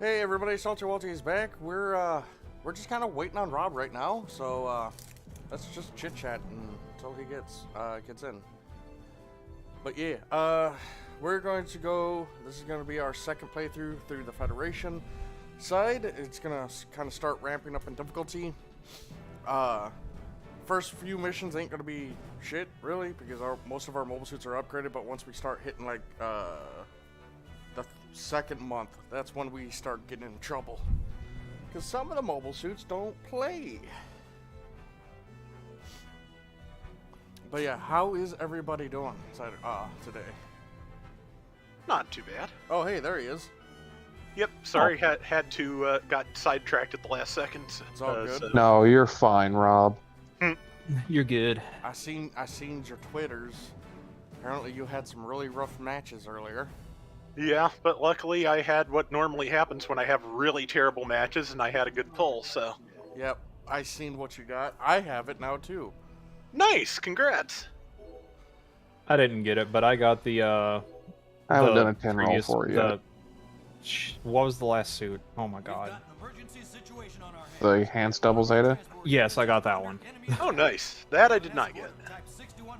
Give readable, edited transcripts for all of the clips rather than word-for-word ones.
Hey everybody, Salty Walty is back. We're just kind of waiting on Rob right now, so let's just chit chat until he gets in. But yeah, we're going to go. This is going to be our second playthrough through the Federation side. It's gonna kind of start ramping up in difficulty. First few missions ain't gonna be shit really because most of our mobile suits are upgraded. But once we start hitting like the second month, that's when we start getting in trouble. Because some of the mobile suits don't play. But yeah, how is everybody doing today? Not too bad. Oh, hey, there he is. Yep, sorry, had to, got sidetracked at the last second. It's all good. So. No, you're fine, Rob. You're good. I seen your Twitters. Apparently you had some really rough matches earlier. Yeah, but luckily I had what normally happens when I have really terrible matches, and I had a good pull, so. Yep, I seen what you got. I have it now too. Nice, congrats. I didn't get it, but I got the I haven't done a 10 roll for you yet. What was the last suit? Oh my god. The hand stubble Zeta? Yes, I got that one. Oh, nice. That I did not get.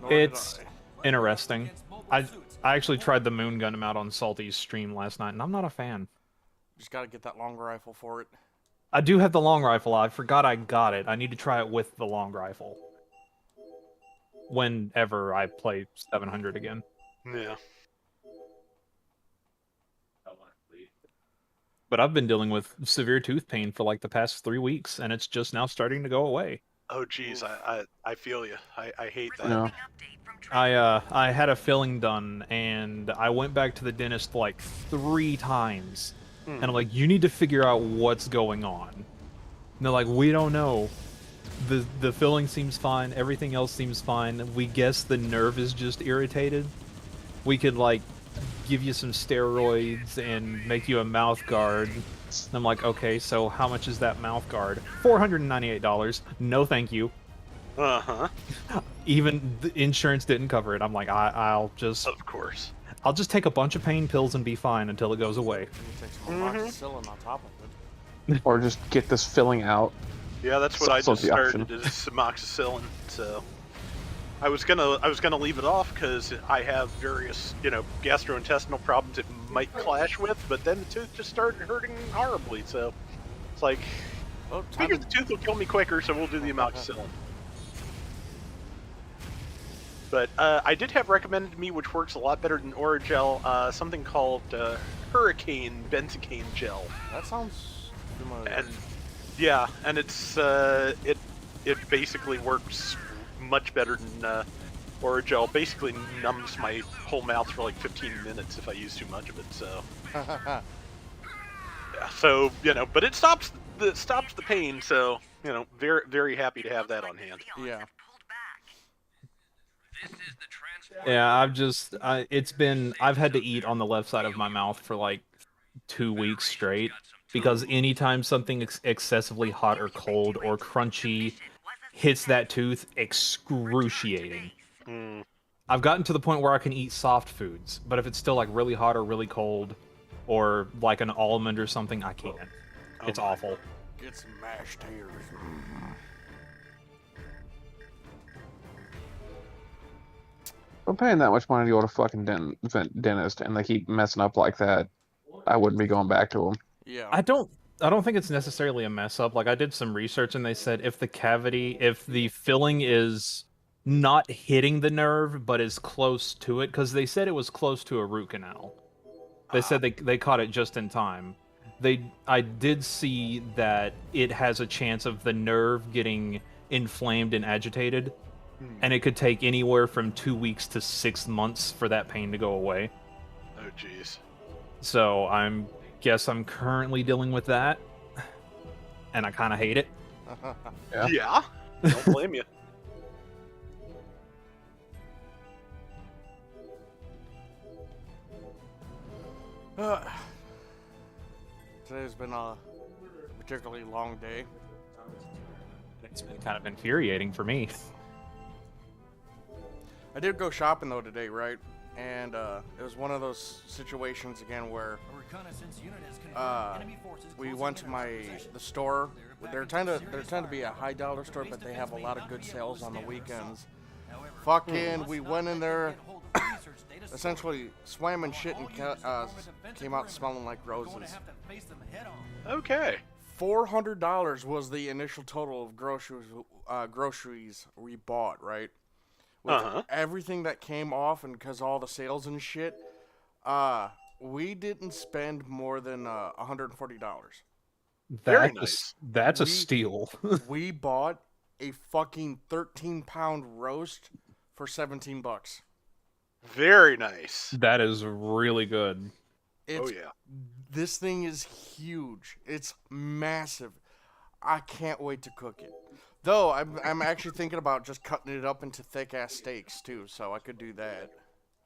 It's interesting. I actually tried the Moon Gundam out on Salty's stream last night, and I'm not a fan. Just gotta get that long rifle for it. I do have the long rifle. I forgot I got it. I need to try it with the long rifle. Whenever I play 700 again. Yeah. But I've been dealing with severe tooth pain for like the past 3 weeks, and it's just now starting to go away. Oh, geez, I feel you. I hate that. No. I had a filling done, and I went back to the dentist like 3 times. And I'm like, you need to figure out what's going on. And they're like, we don't know. The filling seems fine, everything else seems fine. We guess the nerve is just irritated. We could like give you some steroids and make you a mouth guard. And I'm like, okay, so how much is that mouth guard? $498. No thank you. Uh-huh. Even the insurance didn't cover it. I'm like, I'll just... Of course. I'll just take a bunch of pain pills and be fine until it goes away. And you take some amoxicillin on top of it. Or just get this filling out. Yeah, that's what So- I so just the option. started, is amoxicillin, so... I was gonna leave it off because I have various, gastrointestinal problems it might clash with, but then the tooth just started hurting horribly, so... It's like, Oh, figure the tooth will kill me quicker, so we'll do the amoxicillin. But I did have recommended to me, which works a lot better than Origel, something called Hurricane Benzocaine Gel. That sounds familiar. And yeah, and it's it basically works much better than Origel. Basically numbs my whole mouth for like 15 minutes if I use too much of it. So yeah, so but it stops the pain. So very very happy to have that on hand. Yeah. Yeah, I've had to eat on the left side of my mouth for like 2 weeks straight, because anytime something excessively hot or cold or crunchy hits that tooth, excruciating. I've gotten to the point where I can eat soft foods, but if it's still like really hot or really cold, or like an almond or something, I can't. It's awful. Get some mashed taters. If I'm paying that much money to go to fucking dentist and they keep messing up like that, I wouldn't be going back to them. Yeah. I don't think it's necessarily a mess up. Like, I did some research and they said if the filling is not hitting the nerve but is close to it, because they said it was close to a root canal. They said they caught it just in time. I did see that it has a chance of the nerve getting inflamed and agitated, and it could take anywhere from 2 weeks to 6 months for that pain to go away. Oh jeez. So guess I'm currently dealing with that, and I kind of hate it. Yeah. Don't blame you. Today's been a particularly long day. It's been kind of infuriating for me. I did go shopping though today, right? and it was one of those situations again where we went to the store. They're tend to be a high dollar store, but they have a lot of good sales on the weekends. Fucking, we went in there, essentially swam in shit and came out smelling like roses. Okay. $400 was the initial total of groceries we bought, right? With everything that came off and because all the sales and shit, we didn't spend more than $140. Very nice. That's a steal. We bought a fucking 13-pound roast for $17. Very nice. That is really good. Oh yeah. This thing is huge. It's massive. I can't wait to cook it. Though I'm actually thinking about just cutting it up into thick ass steaks too, so I could do that.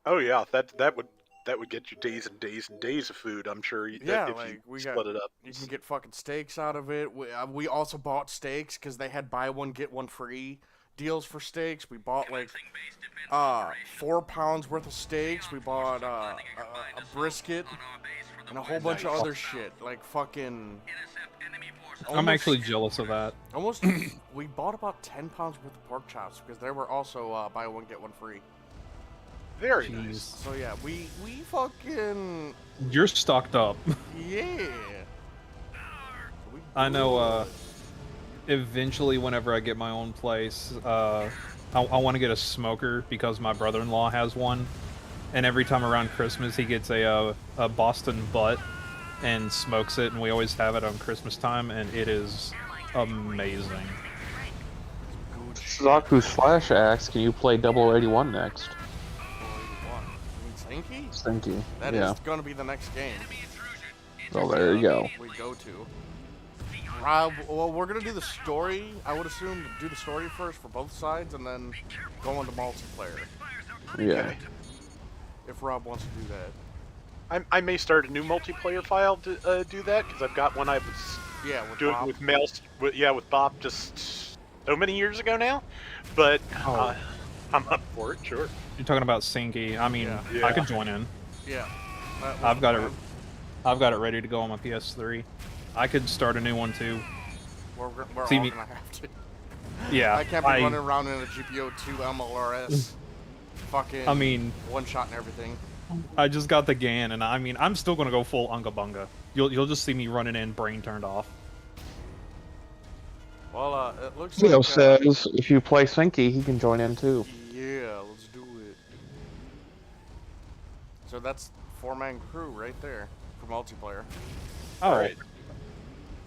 Oh yeah, that would get you days and days and days of food. I'm sure. Yeah, if like you split it up. You can get fucking steaks out of it. We also bought steaks because they had buy one get one free deals for steaks. We bought like 4 pounds worth of steaks. We bought a brisket and a whole bunch of other shit. Like fucking. I'm actually jealous of that. We bought about 10 pounds worth of pork chops because there were also buy one get one free. Very nice. So yeah, we fucking. You're stocked up. Yeah. I know. Eventually, whenever I get my own place, I want to get a smoker because my brother-in-law has one, and every time around Christmas he gets a Boston butt and smokes it, and we always have it on Christmas time, and it is amazing. Zaku Slash asks, can you play 0081 next? Stinky? Stinky. That yeah. is going to be the next game. Well, there you go. We go to. Rob, well, we're going to do the story. I would assume do the story first for both sides and then go on to multiplayer. Yeah. If Rob wants to do that. I may start a new multiplayer file to do that because I've got one I was doing Bob. with Bob just so many years ago now, but I'm up for it. Sure. You're talking about Sinky. I mean, Yeah. I could join in. Yeah. I've got it ready to go on my PS3. I could start a new one too. We're all See going me- to have to. Yeah. I can't be running around in a GPO2 MLRS. Fucking I mean, one shot and everything. I just got the GAN, and I mean, I'm still gonna go full Unga Bunga. You'll just see me running in, brain turned off. Well, it looks Leo like... says if you play Sinky, he can join in too. Yeah, let's do it. So that's 4-man crew right there for multiplayer. Alright.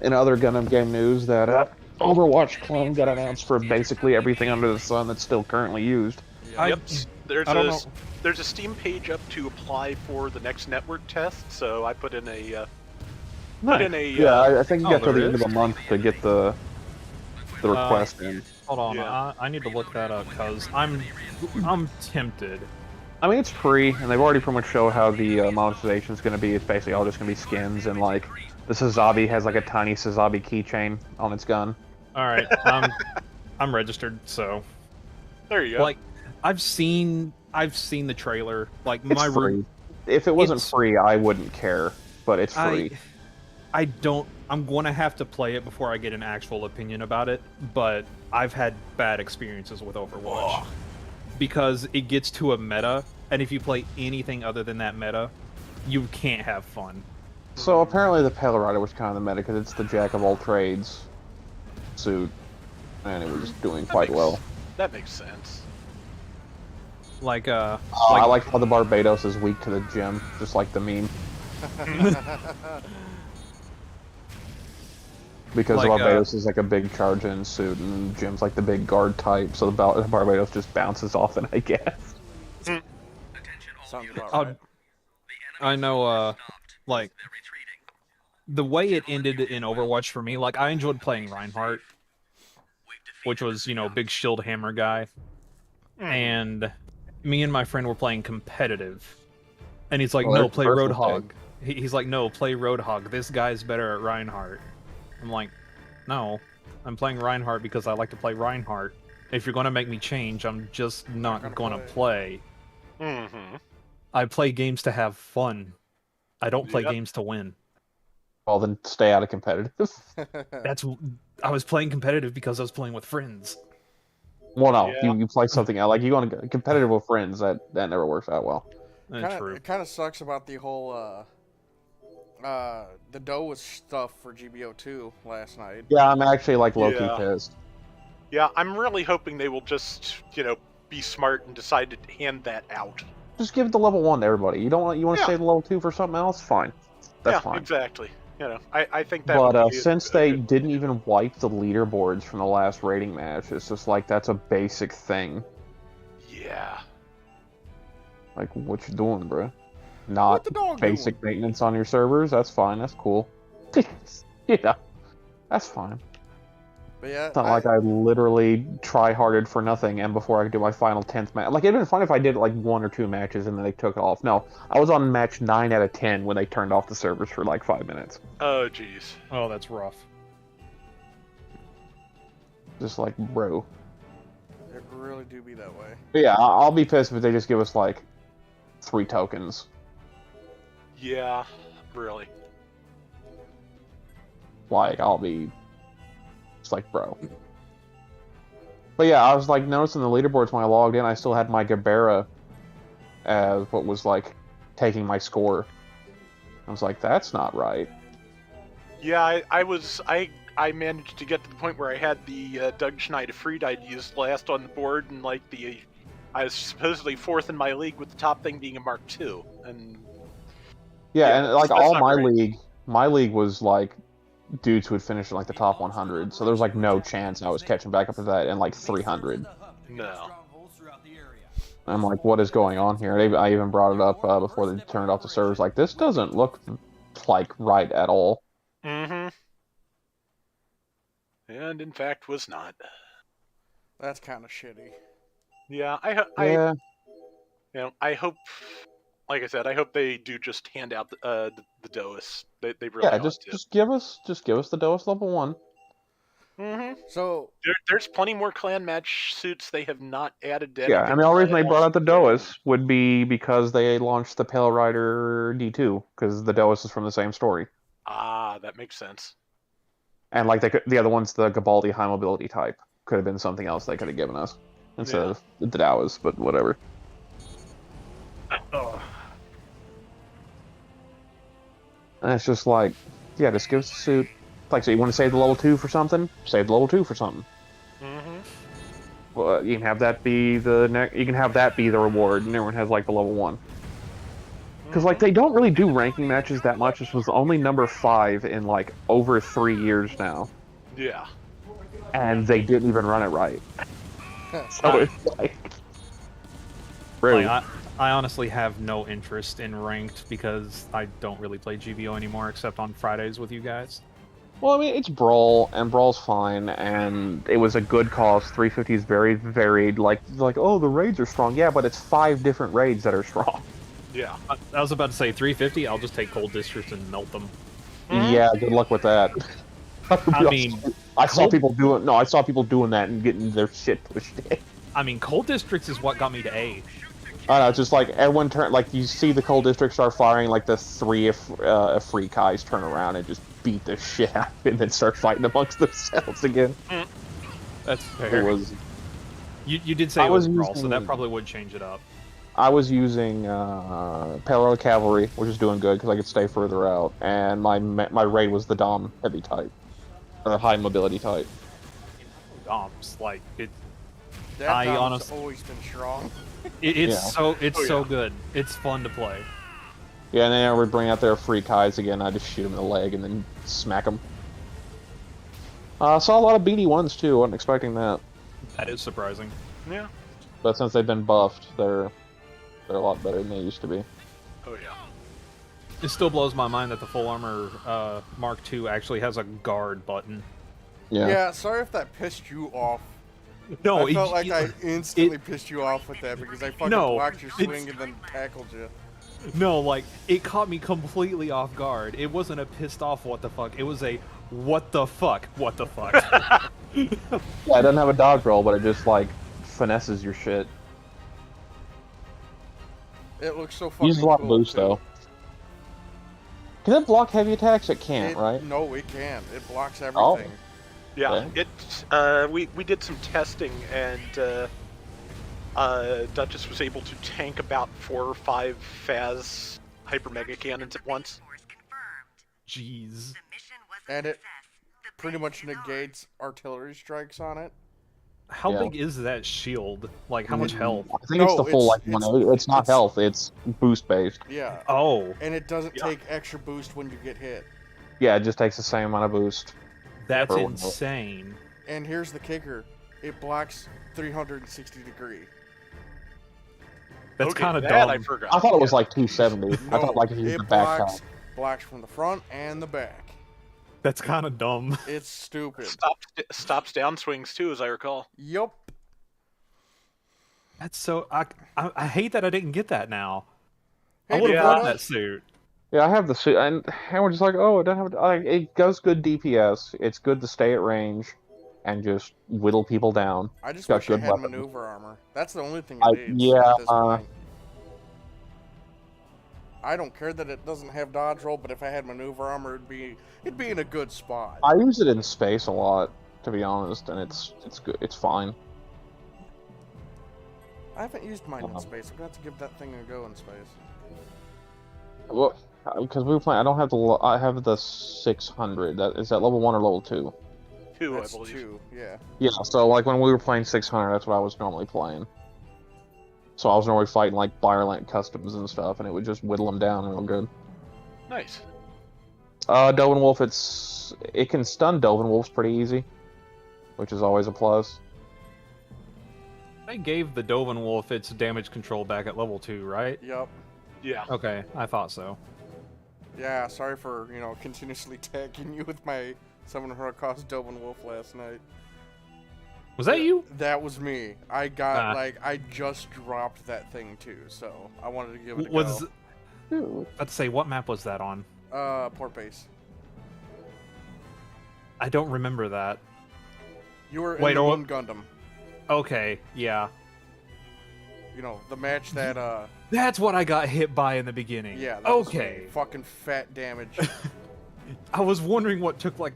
In other Gundam game news, that Overwatch clone got announced for basically everything under the sun that's still currently used. Yeah. Yep. I don't know. There's a Steam page up to apply for the next network test, so I put in a Yeah, I think you got till the there end of the is? month to get the request in. Hold on, Yeah. I need to look that up because I'm tempted. I mean, it's free, and they've already pretty much showed how the monetization is going to be. It's basically all just going to be skins, and like the Sazabi has like a tiny Sazabi keychain on its gun. All right, I'm registered, so there you go. like I've seen the trailer. Like It's my free. If it wasn't it's- free, I wouldn't care, but it's free. I don't. I'm going to have to play it before I get an actual opinion about it. But I've had bad experiences with Overwatch because it gets to a meta, and if you play anything other than that meta, you can't have fun. So apparently the Pale Rider was kind of the meta because it's the jack of all trades suit, and it was doing quite well. That makes sense. Like I like how the Barbados is weak to the gym, just like the meme. Because Like, Barbados is like a big charge-in suit, and Jim's like the big guard type, so the Barbados just bounces off it, I guess. Sounds about I'll- right. I know, like the way it ended in Overwatch for me, like I enjoyed playing Reinhardt, which was, you know, big shield hammer guy, and me and my friend were playing competitive, and he's like, Well, no, that's play perfect, Roadhog. He's like, no, play Roadhog. This guy's better at Reinhardt. I'm like, no, I'm playing Reinhardt because I like to play Reinhardt. If you're gonna make me change, I'm just not gonna play. Mm-hmm. I play games to have fun. I don't play Yep. games to win. Well, then stay out of competitive. That's I was playing competitive because I was playing with friends. Well, no, Yeah. you play something else. Like you want to go competitive with friends. That never works out well. True. It kind of sucks about the whole the DOA stuff for GBO2 last night. Yeah, I'm actually like low key Yeah. pissed. Yeah, I'm really hoping they will just, be smart and decide to hand that out. Just give it the level 1 to everybody. You don't want to Yeah. save the level 2 for something else? Fine, that's Yeah, fine. exactly. I think that. But would be since they didn't even wipe the leaderboards from the last rating match, it's just like that's a basic thing. Yeah. Like, what you doing, bro? What Not the dog basic doing? maintenance on your servers. That's fine. That's cool. Yeah, that's fine. But yeah, It's not like I literally try-harded for nothing, and before I could do my final 10th match. Like, it'd been fun if I did, like, 1 or 2 matches and then they took it off. No, I was on match 9 out of 10 when they turned off the servers for, like, 5 minutes. Oh, jeez. Oh, that's rough. Just like, bro. it really do be that way. But yeah, I'll be pissed if they just give us, like, 3 tokens. Yeah, really. Like, I'll be... It's like, bro. But yeah, I was, like, noticing the leaderboards when I logged in, I still had my Gabera as what was, like, taking my score. I was like, that's not right. Yeah, I managed to get to the point where I had the Doug Schneider Fried I'd used last on the board, and like I was supposedly 4th in my league with the top thing being a Mark II, and Yeah, and like that's all not my great. league was like dudes who had finished in like the top 100, so there was like no chance I was catching back up to that in like 300. No. I'm like, what is going on here? I even brought it up before they turned off the servers. Like, this doesn't look like right at all. Mm-hmm. And in fact, was not. That's kind of shitty. Yeah, Yeah, I hope, like I said, I hope they do just hand out the DOS. They really yeah. ought to. Just give us the DOS level 1. Mm-hmm. So There's plenty more clan match suits they have not added to Yeah, anything and the only reason they else. brought out the DOS would be because they launched the Pale Rider D2, because the DOS is from the same story. Ah, that makes sense. And like the other one's the Gabaldi high mobility type. Could have been something else they could have given us instead of the DOS, but whatever. And it's just like, yeah, just give us the suit. Like, so you want to save the level 2 for something? Save the level 2 for something. Mm-hmm. Well, you can have that be the reward, and everyone has like the level 1. Because like they don't really do ranking matches that much. This was only number 5 in like over 3 years now, Yeah. and they didn't even run it right. So it's like, rude. Like, I honestly have no interest in ranked because I don't really play GBO anymore except on Fridays with you guys. Well, I mean, it's Brawl, and Brawl's fine, and it was a good cause. 350 is very varied. Like, oh, the raids are strong. Yeah, but it's 5 different raids that are strong. Yeah. I was about to say 350. I'll just take cold districts and melt them. Yeah, good luck with that. I mean, I saw people doing that and getting their shit pushed in. I mean, cold districts is what got me to A. I don't know, just like everyone like you see the cold district start firing, like the 3 free Kais turn around and just beat the shit out and then start fighting amongst themselves again. That's fair. It was. You did say it was Brawl, so that probably would change it up. I was using Pale Cavalry, which is doing good because I could stay further out, and my raid was the Dom heavy type, or high mobility type. Doms, like it. that I Dom's honestly- always been strong. It's Yeah. so good. It's fun to play. Yeah, and then I would bring out their free Kais again. I just shoot them in the leg and then smack them. Saw a lot of BD1s too. Wasn't expecting that, That is surprising. Yeah. but since they've been buffed, they're a lot better than they used to be. Oh yeah. It still blows my mind that the full armor Mark II actually has a guard button. Yeah. Sorry if that pissed you off. No, I felt like I instantly pissed you off with that because I fucking blocked your swing and then tackled you. No, like, it caught me completely off guard. It wasn't a pissed off what the fuck. It was a what the fuck, what the fuck. Yeah, it doesn't have a dodge roll, but it just like finesses your shit. It looks so fucking Uses a lot cool, of boost, too. though. Can it block heavy attacks? It can't, right? No, it can't. It blocks Oh. everything. Yeah, Okay. we did some testing, and Duchess was able to tank about 4 or 5 Phas Hyper Mega Cannons at once. Jeez. And it pretty much negates artillery strikes on it. How Yeah. big is that shield? Like, how much health? I think it's No, the full like it's- one. It's not it's- health. It's boost based. Yeah. Oh, And it doesn't Yeah. take extra boost when you get hit. Yeah, it just takes the same amount of boost. that's For one. insane. And here's the kicker. It blocks 360 degree. That's Okay, kind of that dumb. I forgot. I thought it was Yeah. like 270. I thought like if you it used the back blocks, top. blocks from the front and the back. That's kind of dumb. It's stupid. Stops downswings too, as I recall. Yup. That's so. I hate that I didn't get that now. I Hey, would have yeah. bought that suit. Yeah, I have the suit, and we're just like, oh, it doesn't have. Like, it goes good DPS. It's good to stay at range, and just whittle people down. I just got wish I good had weapons. maneuver armor. That's the only thing I- it needs yeah, at this point. I don't care that it doesn't have dodge roll, but if I had maneuver armor, it'd be in a good spot. I use it in space a lot, to be honest, and it's good. It's fine. I haven't used mine in Uh-huh. space. I'm gonna have to give that thing a go in space. Well, because we were playing, I don't have the. I have the 600. Is that level 1 or level 2? 2, That's I believe. 2, yeah. Yeah. So like when we were playing 600, that's what I was normally playing. So I was normally fighting like Fireland customs and stuff, and it would just whittle them down real good. Nice. Dovin Wolf, it can stun Dovin Wolves pretty easy, which is always a plus. They gave the Dovin Wolf its damage control back at level 2, right? Yup. Yeah. Okay, I thought so. Yeah, sorry for, continuously tagging you with my 700 cost Dobin Wolf last night. Was that you? That was me. I got, Ah. I just dropped that thing too, so I wanted to give it a Was go. let's say what map was that on? Port base. I don't remember that. You were in Wait, the oh, Moon Gundam. Okay, yeah. The match that, That's what I got hit by in the beginning. yeah. That was Okay. me. Fucking fat damage. I was wondering what took like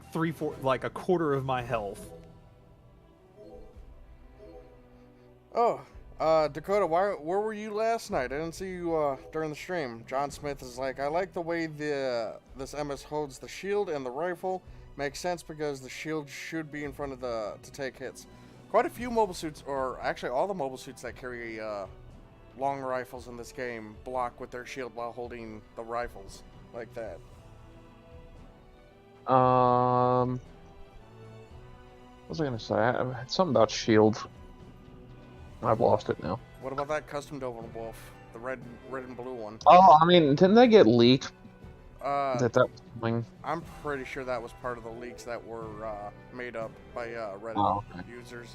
a quarter of my health. Oh, Dakota, where were you last night? I didn't see you during the stream. John Smith is like, I like the way this MS holds the shield and the rifle. Makes sense because the shield should be in front of to take hits. Quite a few mobile suits, or actually all the mobile suits that carry long rifles in this game, block with their shield while holding the rifles like that. What was I gonna say? I had something about shield. I've lost it now. What about that custom Dover Wolf, the red and blue one? Oh, I mean, didn't they get leaked? That was coming. I'm pretty sure that was part of the leaks that were made up by Reddit Oh, okay. users.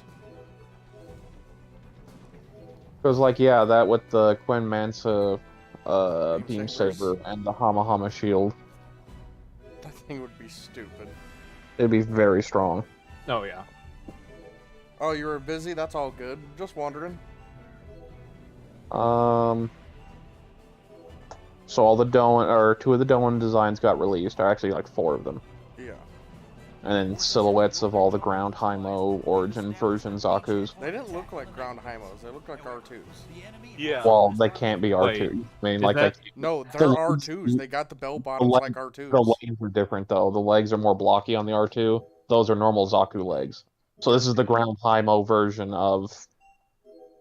Because, like, yeah, that with the Quinn Mansa beam sabers. saber and the Hama Hama shield, That thing would be stupid. it'd be very strong. Oh yeah. Oh, you were busy? That's all good. Just wondering. So all the Doan, or 2 of the Doan designs got released, or actually like 4 of them. Yeah. And then silhouettes of all the ground Hymo Origin version Zaku's. They didn't look like ground Hymos. They looked like R2s. Yeah. Well, they can't be R2. Wait, I mean, is like, that- No, they're The- R2s. They got the bell bottoms leg- like R2s. the legs are different, though. The legs are more blocky on the R2. Those are normal Zaku legs. So this is the ground Hymo version of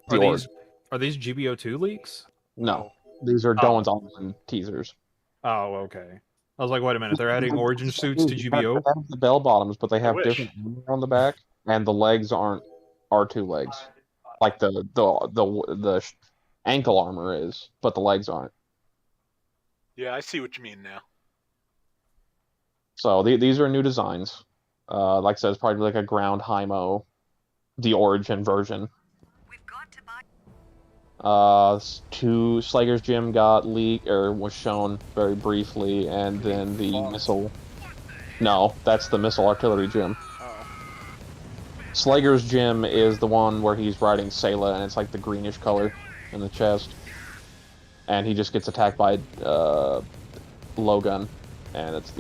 the Are these GBO2 leaks? No, these are Doan's online teasers. Oh, okay. I was like, wait a minute, they're adding Origin suits to GBO? They have the bell bottoms, but they have wish. different armor on the back, and the legs aren't R2 legs. Like the ankle armor is, but the legs aren't. Yeah, I see what you mean now. So these are new designs. Like I said, it's probably like a ground Hymo, the Origin version. Slager's Gym got leaked or was shown very briefly, and then the missile. No, that's the missile artillery gym. Oh. Slager's Gym is the one where he's riding Sayla, and it's like the greenish color in the chest. and he just gets attacked by blowgun, and that's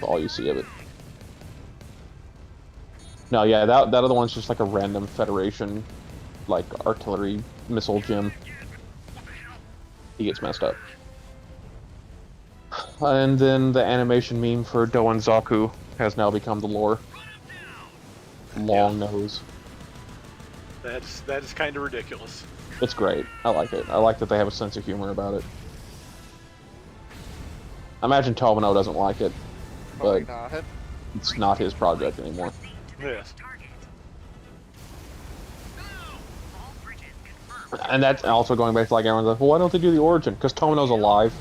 all you see of it. No, yeah, that other one's just like a random Federation, like artillery missile gym. He gets messed up. And then the animation meme for Do and Zaku has now become the lore. Long nose. That is kind of ridiculous. It's great. I like it. I like that they have a sense of humor about it. I imagine Tomino doesn't like it, but it's not his project anymore. Yes. And that's also going back to like everyone's like, well, why don't they do the Origin? Because Tomino's alive.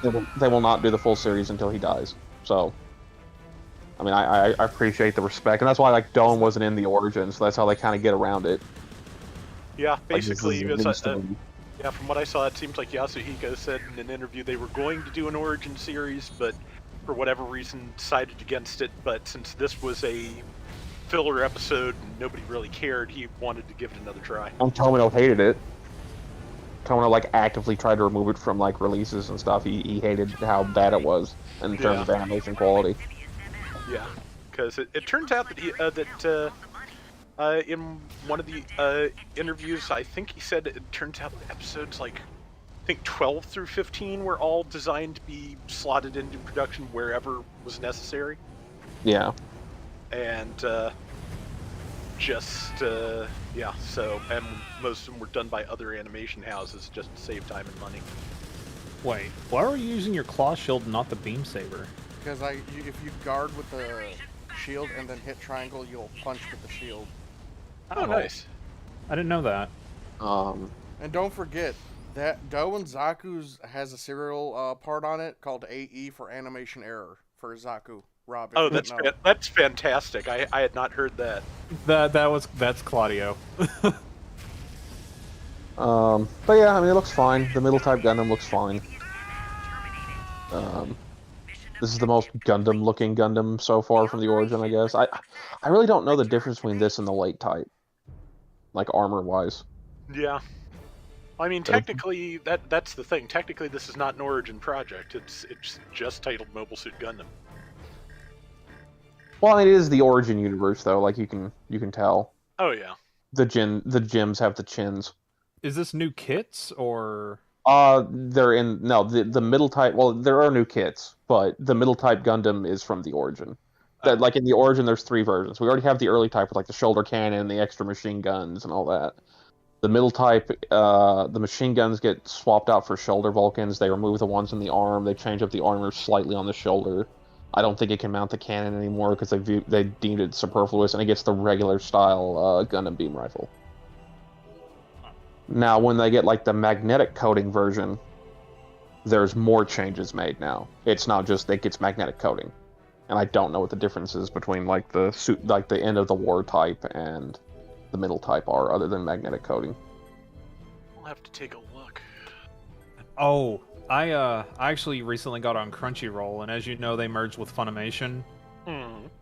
They will not do the full series until he dies. So, I mean, I appreciate the respect, and that's why like Dome wasn't in the Origin, so that's how they kind of get around it. Yeah, basically, like, yeah, from what I saw, it seems like Yasuhiko said in an interview they were going to do an Origin series, but for whatever reason decided against it. But since this was a filler episode and nobody really cared, he wanted to give it another try. And Tomino hated it. Tomino like actively tried to remove it from like releases and stuff. He hated how bad it was in terms of animation quality. Yeah, because it turns out that in one of the interviews, I think he said it turns out the episodes like I think 12 through 15 were all designed to be slotted into production wherever was necessary. Yeah. And yeah, so, and most of them were done by other animation houses just to save time and money. Wait, why are you using your claw shield and not the beam saber? Because if you guard with the shield and then hit triangle, you'll punch with the shield. Oh, nice. I didn't know that. And don't forget that Do and Zaku's has a serial part on it called AE for animation error for Zaku. Rob, oh, that's fantastic. I had not heard that. That's Claudio. But yeah, I mean, it looks fine. The middle type Gundam looks fine. This is the most Gundam-looking Gundam so far from the Origin, I guess. I really don't know the difference between this and the late type, like armor-wise. Yeah. I mean, technically, that's the thing. Technically, this is not an Origin project. It's just titled Mobile Suit Gundam. Well, it is the Origin universe, though. Like you can tell. Oh yeah. The gyms have the chins. Is this new kits or? They're in the middle type. Well, there are new kits, but the middle type Gundam is from the Origin. Like in the Origin, there's 3 versions. We already have the early type with like the shoulder cannon, the extra machine guns, and all that. The middle type, the machine guns get swapped out for shoulder Vulcans. They remove the ones in the arm. They change up the armor slightly on the shoulder. I don't think it can mount the cannon anymore because they deemed it superfluous, and it gets the regular style Gundam beam rifle. Now, when they get like the magnetic coating version, there's more changes made now. It's not just it gets magnetic coating, and I don't know what the difference is between like the suit, like the end of the war type and the middle type are, other than magnetic coating. We'll have to take a look. Oh, I actually recently got on Crunchyroll, and as you know, they merged with Funimation.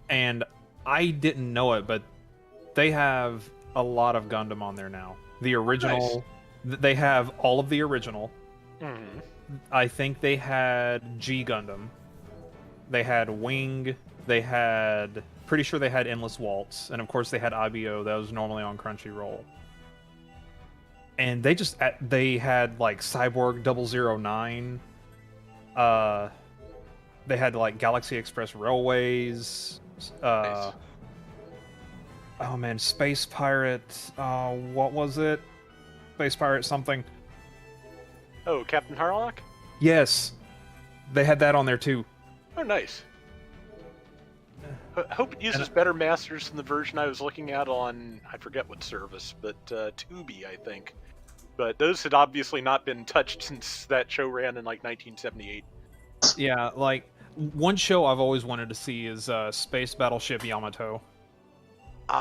And I didn't know it, but they have a lot of Gundam on there now. The original, they have all of the original. I think they had G Gundam. They had Wing. They had, pretty sure they had Endless Waltz, and of course they had IBO that was normally on Crunchyroll. And they had like Cyborg 009. They had like Galaxy Express Railways. Nice. Oh man, Space Pirate. What was it? Space Pirate something. Oh, Captain Harlock? Yes, they had that on there too. Oh, nice. I hope it uses better masters than the version I was looking at on, I forget what service, but Tubi, I think. But those had obviously not been touched since that show ran in like 1978. Yeah, like one show I've always wanted to see is Space Battleship Yamato.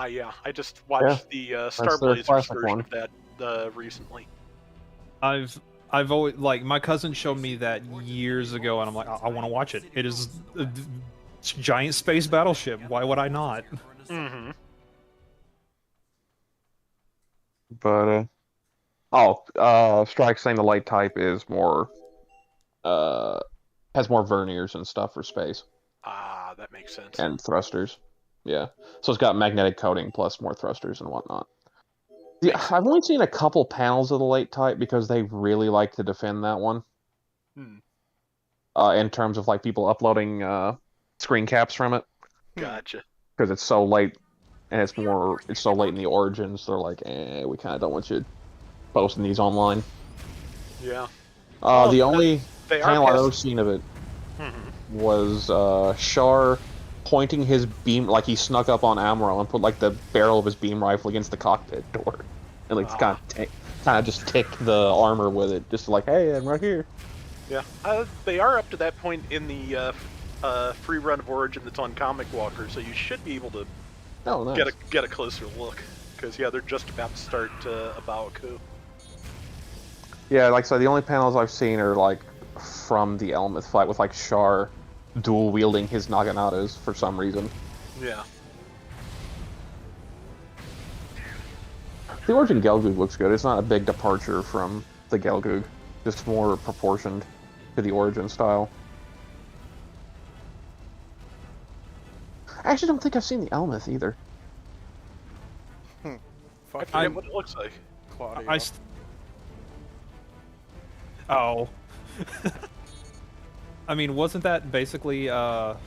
Yeah, I just watched the Star Blazers version of that recently. I've always, like, my cousin showed me that years ago, and I'm like, I want to watch it. It is a giant space battleship. Why would I not? But Strike saying the light type is more, has more verniers and stuff for space Ah, that makes sense. and thrusters. Yeah, so it's got magnetic coating plus more thrusters and whatnot. Yeah, I've only seen a couple panels of the light type because they really like to defend that one. Hmm. In terms of like people uploading screen caps from it Gotcha. because it's so late and it's so late in the origins. They're like, we kind of don't want you posting these online. Yeah. The only they are panel I've ever past- seen of it Mhm. was Char pointing his beam, like he snuck up on Amuro and put like the barrel of his beam rifle against the cockpit door, and like kind of just tick the armor with it, just like, hey, I'm right here. Yeah. They are up to that point in the free run of Origin that's on Comic Walker, so you should be able to Oh, nice. get a closer look. Because yeah, they're just about to start About Coup. Yeah, like so the only panels I've seen are like from the Elmeth fight with like Char dual wielding his Naganatas for some reason. Yeah. The Origin Gelgoog looks good. It's not a big departure from the Gelgoog, just more proportioned to the Origin style. I actually don't think I've seen the Elmeth either. I Fuck forget what it looks like. Claudio. Oh. I mean, wasn't that basically, let's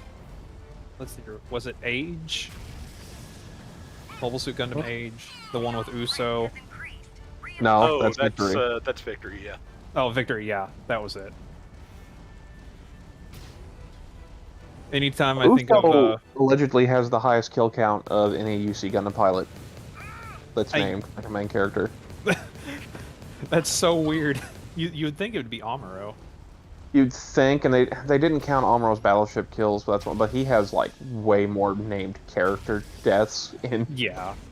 see here, was it Age? Mobile Suit Gundam Age, the one with Uso. No, that's Victory. That's Victory, yeah. Oh, Victory, yeah, that was it. Anytime I think of, allegedly has the highest kill count of any UC Gundam pilot that's named like a main character. that's so weird. You'd think it would be Amuro. You'd think, and they didn't count Amuro's battleship kills, but that's one. But he has like way more named character deaths in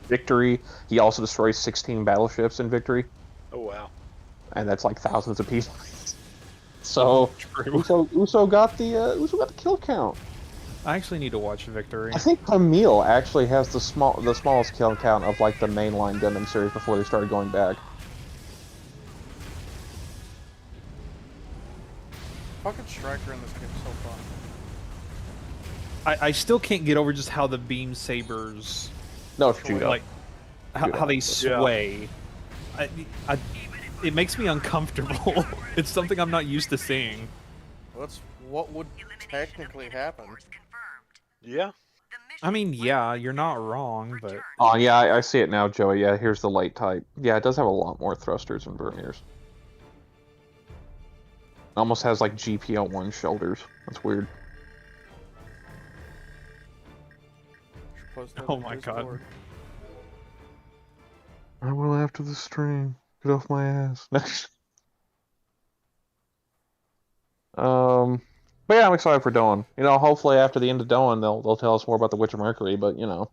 Victory. He also destroys 16 battleships in Victory. Oh wow! And that's like thousands of people. So Uso got the kill count. I actually need to watch Victory. I think Camille actually has the smallest kill count of like the mainline Gundam series before they started going back. Fucking Striker in this game is so fun. I still can't get over just how the beam sabers, no, it's Judo. like how they sway. It makes me uncomfortable. It's something I'm not used to seeing. That's what would technically happen. Yeah. I mean, yeah, you're not wrong, but... Oh, yeah, I see it now, Joey. Yeah, here's the light type. Yeah, it does have a lot more thrusters and verniers. Almost has, like, GPO-1 shoulders. That's weird. Oh my god. I will after the stream. Get off my ass. But yeah, I'm excited for Dawn. You know, hopefully after the end of Dawn, they'll tell us more about the Witch of Mercury. But you know.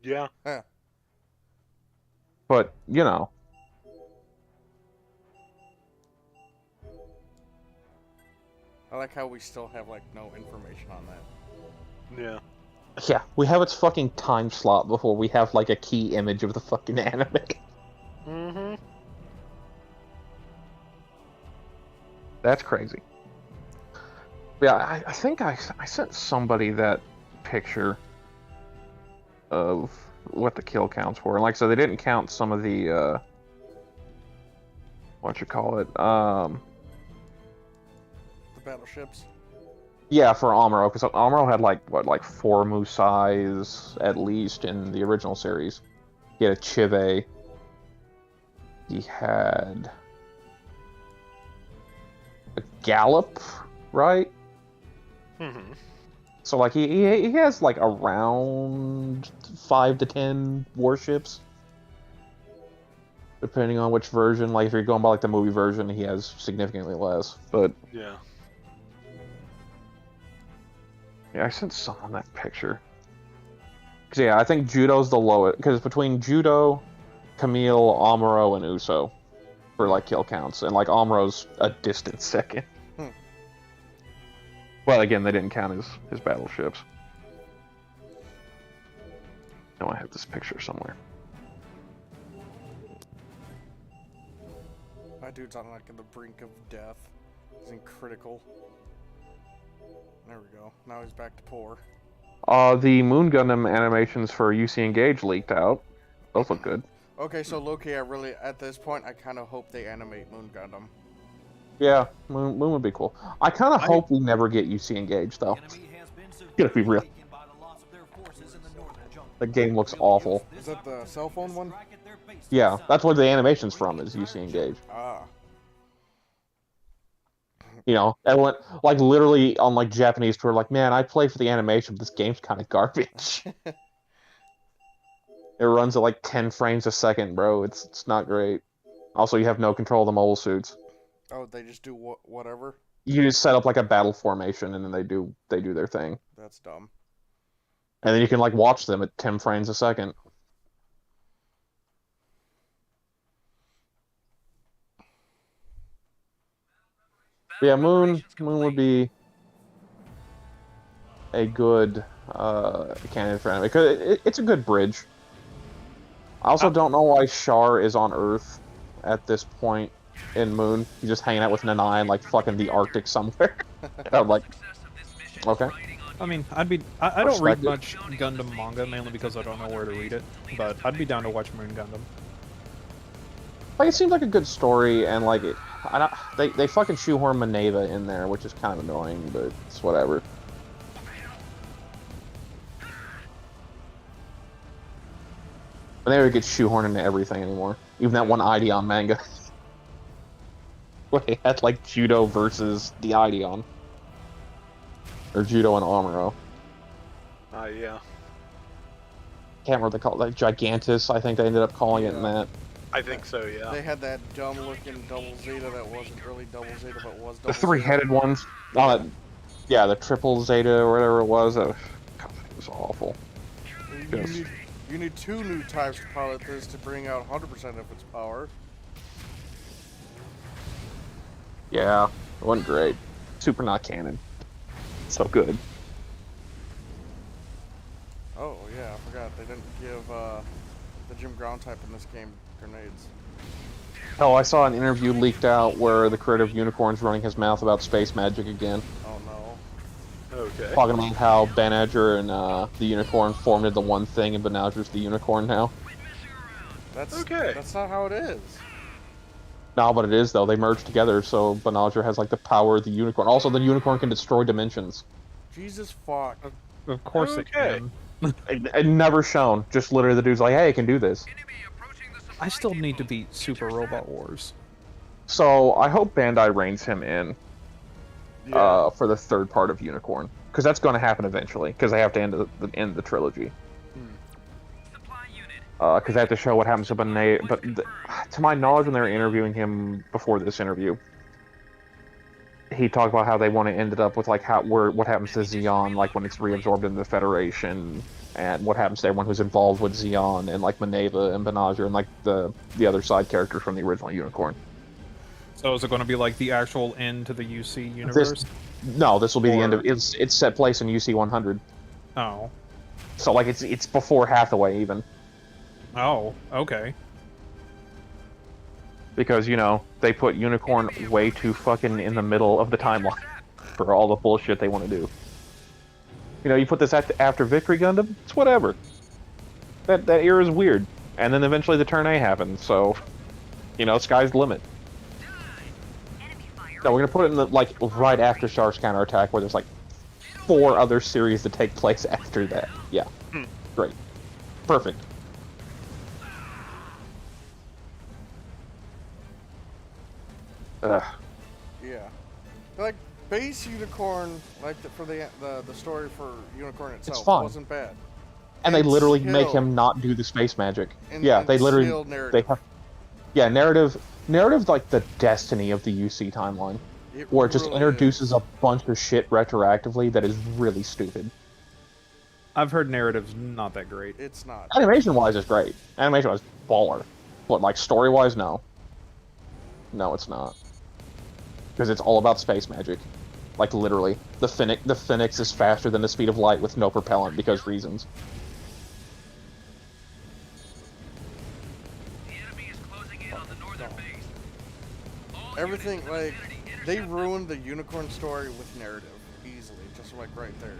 Yeah. But you know. I like how we still have like no information on that. Yeah. Yeah, we have its fucking time slot before we have like a key image of the fucking anime. Mm-hmm. That's crazy. Yeah, I think I sent somebody that picture of what the kill counts were. And like I said, they didn't count some of the, what you call it, The battleships. Yeah, for Amuro, because Amuro had like, what, like 4 Musais at least in the original series. He had a Chive. He had a Gallop, right? Mm-hmm. So like he has like around 5 to 10 warships, depending on which version. Like if you're going by like the movie version, he has significantly less. But yeah, I sent some on that picture. Cause yeah, I think Judo's the lowest. Because between Judo, Camille, Amuro, and Uso for like kill counts, and like Amuro's a distant second. Well, again, they didn't count his battleships. No, I have this picture somewhere. My dude's on like the brink of death. He's in critical. There we go. Now he's back to poor. The Moon Gundam animations for UC Engage leaked out. Those look good. Okay, so Loki, at this point, I kind of hope they animate Moon Gundam. Yeah, Moon would be cool. I kind of hope we never get UC Engage, though. Gonna be real. The game looks awful. Is that the cell phone one? Yeah, that's where the animation's from, is UC Engage. Ah. You know, everyone, like, literally on, like, Japanese tour, like, man, I play for the animation, but this game's kind of garbage. It runs at, like, 10 frames a second, bro. It's not great. Also, you have no control of the mobile suits. Oh, they just do whatever? You just set up, like, a battle formation, and then they do their thing. That's dumb. And then you can, like, watch them at 10 frames a second. Yeah, Moon would be a good candidate for anime, because it's a good bridge. I also don't know why Char is on Earth at this point in Moon. He's just hanging out with Nanai in, like, fucking the Arctic somewhere. I'm like, okay. I mean, I don't read much Gundam manga, mainly because I don't know where to read it, but I'd be down to watch Moon Gundam. Like, it seems like a good story, and, like, they fucking shoehorn Maneva in there, which is kind of annoying, but it's whatever. Maneva gets shoehorned into everything anymore. Even that one Ideon manga. Where they had, like, Judo versus the Ideon. Or Judo and Amuro. Yeah. Can't remember what they call it, like Gigantus, I think they ended up calling it in that. I think so, yeah. They had that dumb-looking double Zeta that wasn't really double Zeta, but was double The three-headed ones. Yeah, the triple Zeta or whatever it was. God, it was awful. You need 2 new types to pilot this to bring out 100% of its power. Yeah, it wasn't great. Super not canon. So good. Oh, yeah, I forgot. They didn't give the Gym Ground type in this game grenades. Oh, I saw an interview leaked out where the creator of Unicorn's running his mouth about space magic again. Oh, no. Okay. Talking about how Banagher and the Unicorn formed into one thing, and Banagher's the Unicorn now. That's not how it is. No, but it is, though. They merged together, so Banagher has, like, the power of the Unicorn. Also, the Unicorn can destroy dimensions. Jesus fuck. Of course it can. It never shown. Just literally the dude's like, hey, I can do this. I still need to beat Super Robot Wars. So, I hope Bandai reins him in for the third part of Unicorn. Because that's going to happen eventually, because they have to end the trilogy. Because they have to show what happens to Benet. But to my knowledge, when they were interviewing him before this interview, he talked about how they want to end it up with, like, what happens to Zeon, like, when it's reabsorbed in the Federation, and what happens to everyone who's involved with Zeon, and, like, Maneva and Banagher, and, like, the other side characters from the original Unicorn. So is it going to be, like, the actual end to the UC universe? This will be the end of it's set place in UC 100. Oh. So, like, it's before Hathaway, even. Oh, okay. Because, you know, they put Unicorn way too fucking in the middle of the timeline for all the bullshit they want to do. You know, you put this after Victory Gundam, it's whatever. That era is weird. And then eventually the Turn A happens, so, you know, sky's the limit. No, we're gonna put it in the, like, right after Char's counterattack, where there's, like, 4 other series that take place after that. Yeah. Great. Perfect. Ugh. Yeah. Like, base Unicorn, like, for the story for Unicorn itself wasn't bad. And they literally make him not do the space magic. Yeah, they literally... Narrative like the destiny of the UC timeline. Where it just introduces a bunch of shit retroactively that is really stupid. I've heard narrative's not that great. It's not. Animation-wise, it's great. Animation-wise, baller. But, like, story-wise, no. No, it's not. Because it's all about space magic. Like, literally. The Phoenix is faster than the speed of light with no propellant because reasons. everything, like, they ruined the unicorn story with narrative easily, just like right there.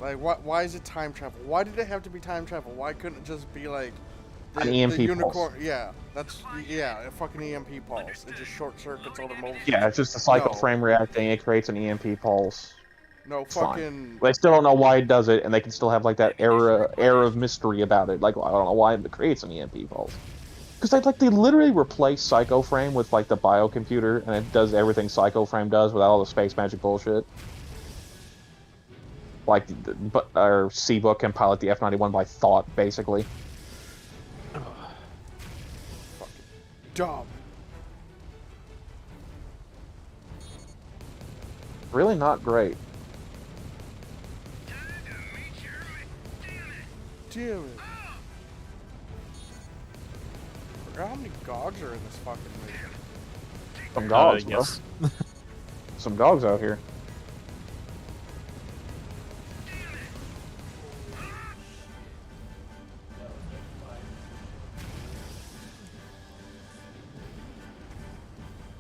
Like, why is it time travel? Why did it have to be time travel? Why couldn't it just be like An EMP the unicorn? pulse. Yeah, a fucking EMP pulse. It just short circuits all the mobile. Yeah, it's just a cycle frame reacting. It creates an EMP pulse. No It's fucking. fine. They still don't know why it does it, and they can still have like that air of mystery about it. Like, I don't know why it creates an EMP pulse. Because they literally replace Psycho Frame with like the biocomputer, and it does everything Psycho Frame does without all the space magic bullshit. Like, our C-Book can pilot the F-91 by thought, basically. Fucking dumb. Really not great. Damn it. Forgot how many gogs are in this fucking movie. Some dogs, bro. Yes. Some dogs out here.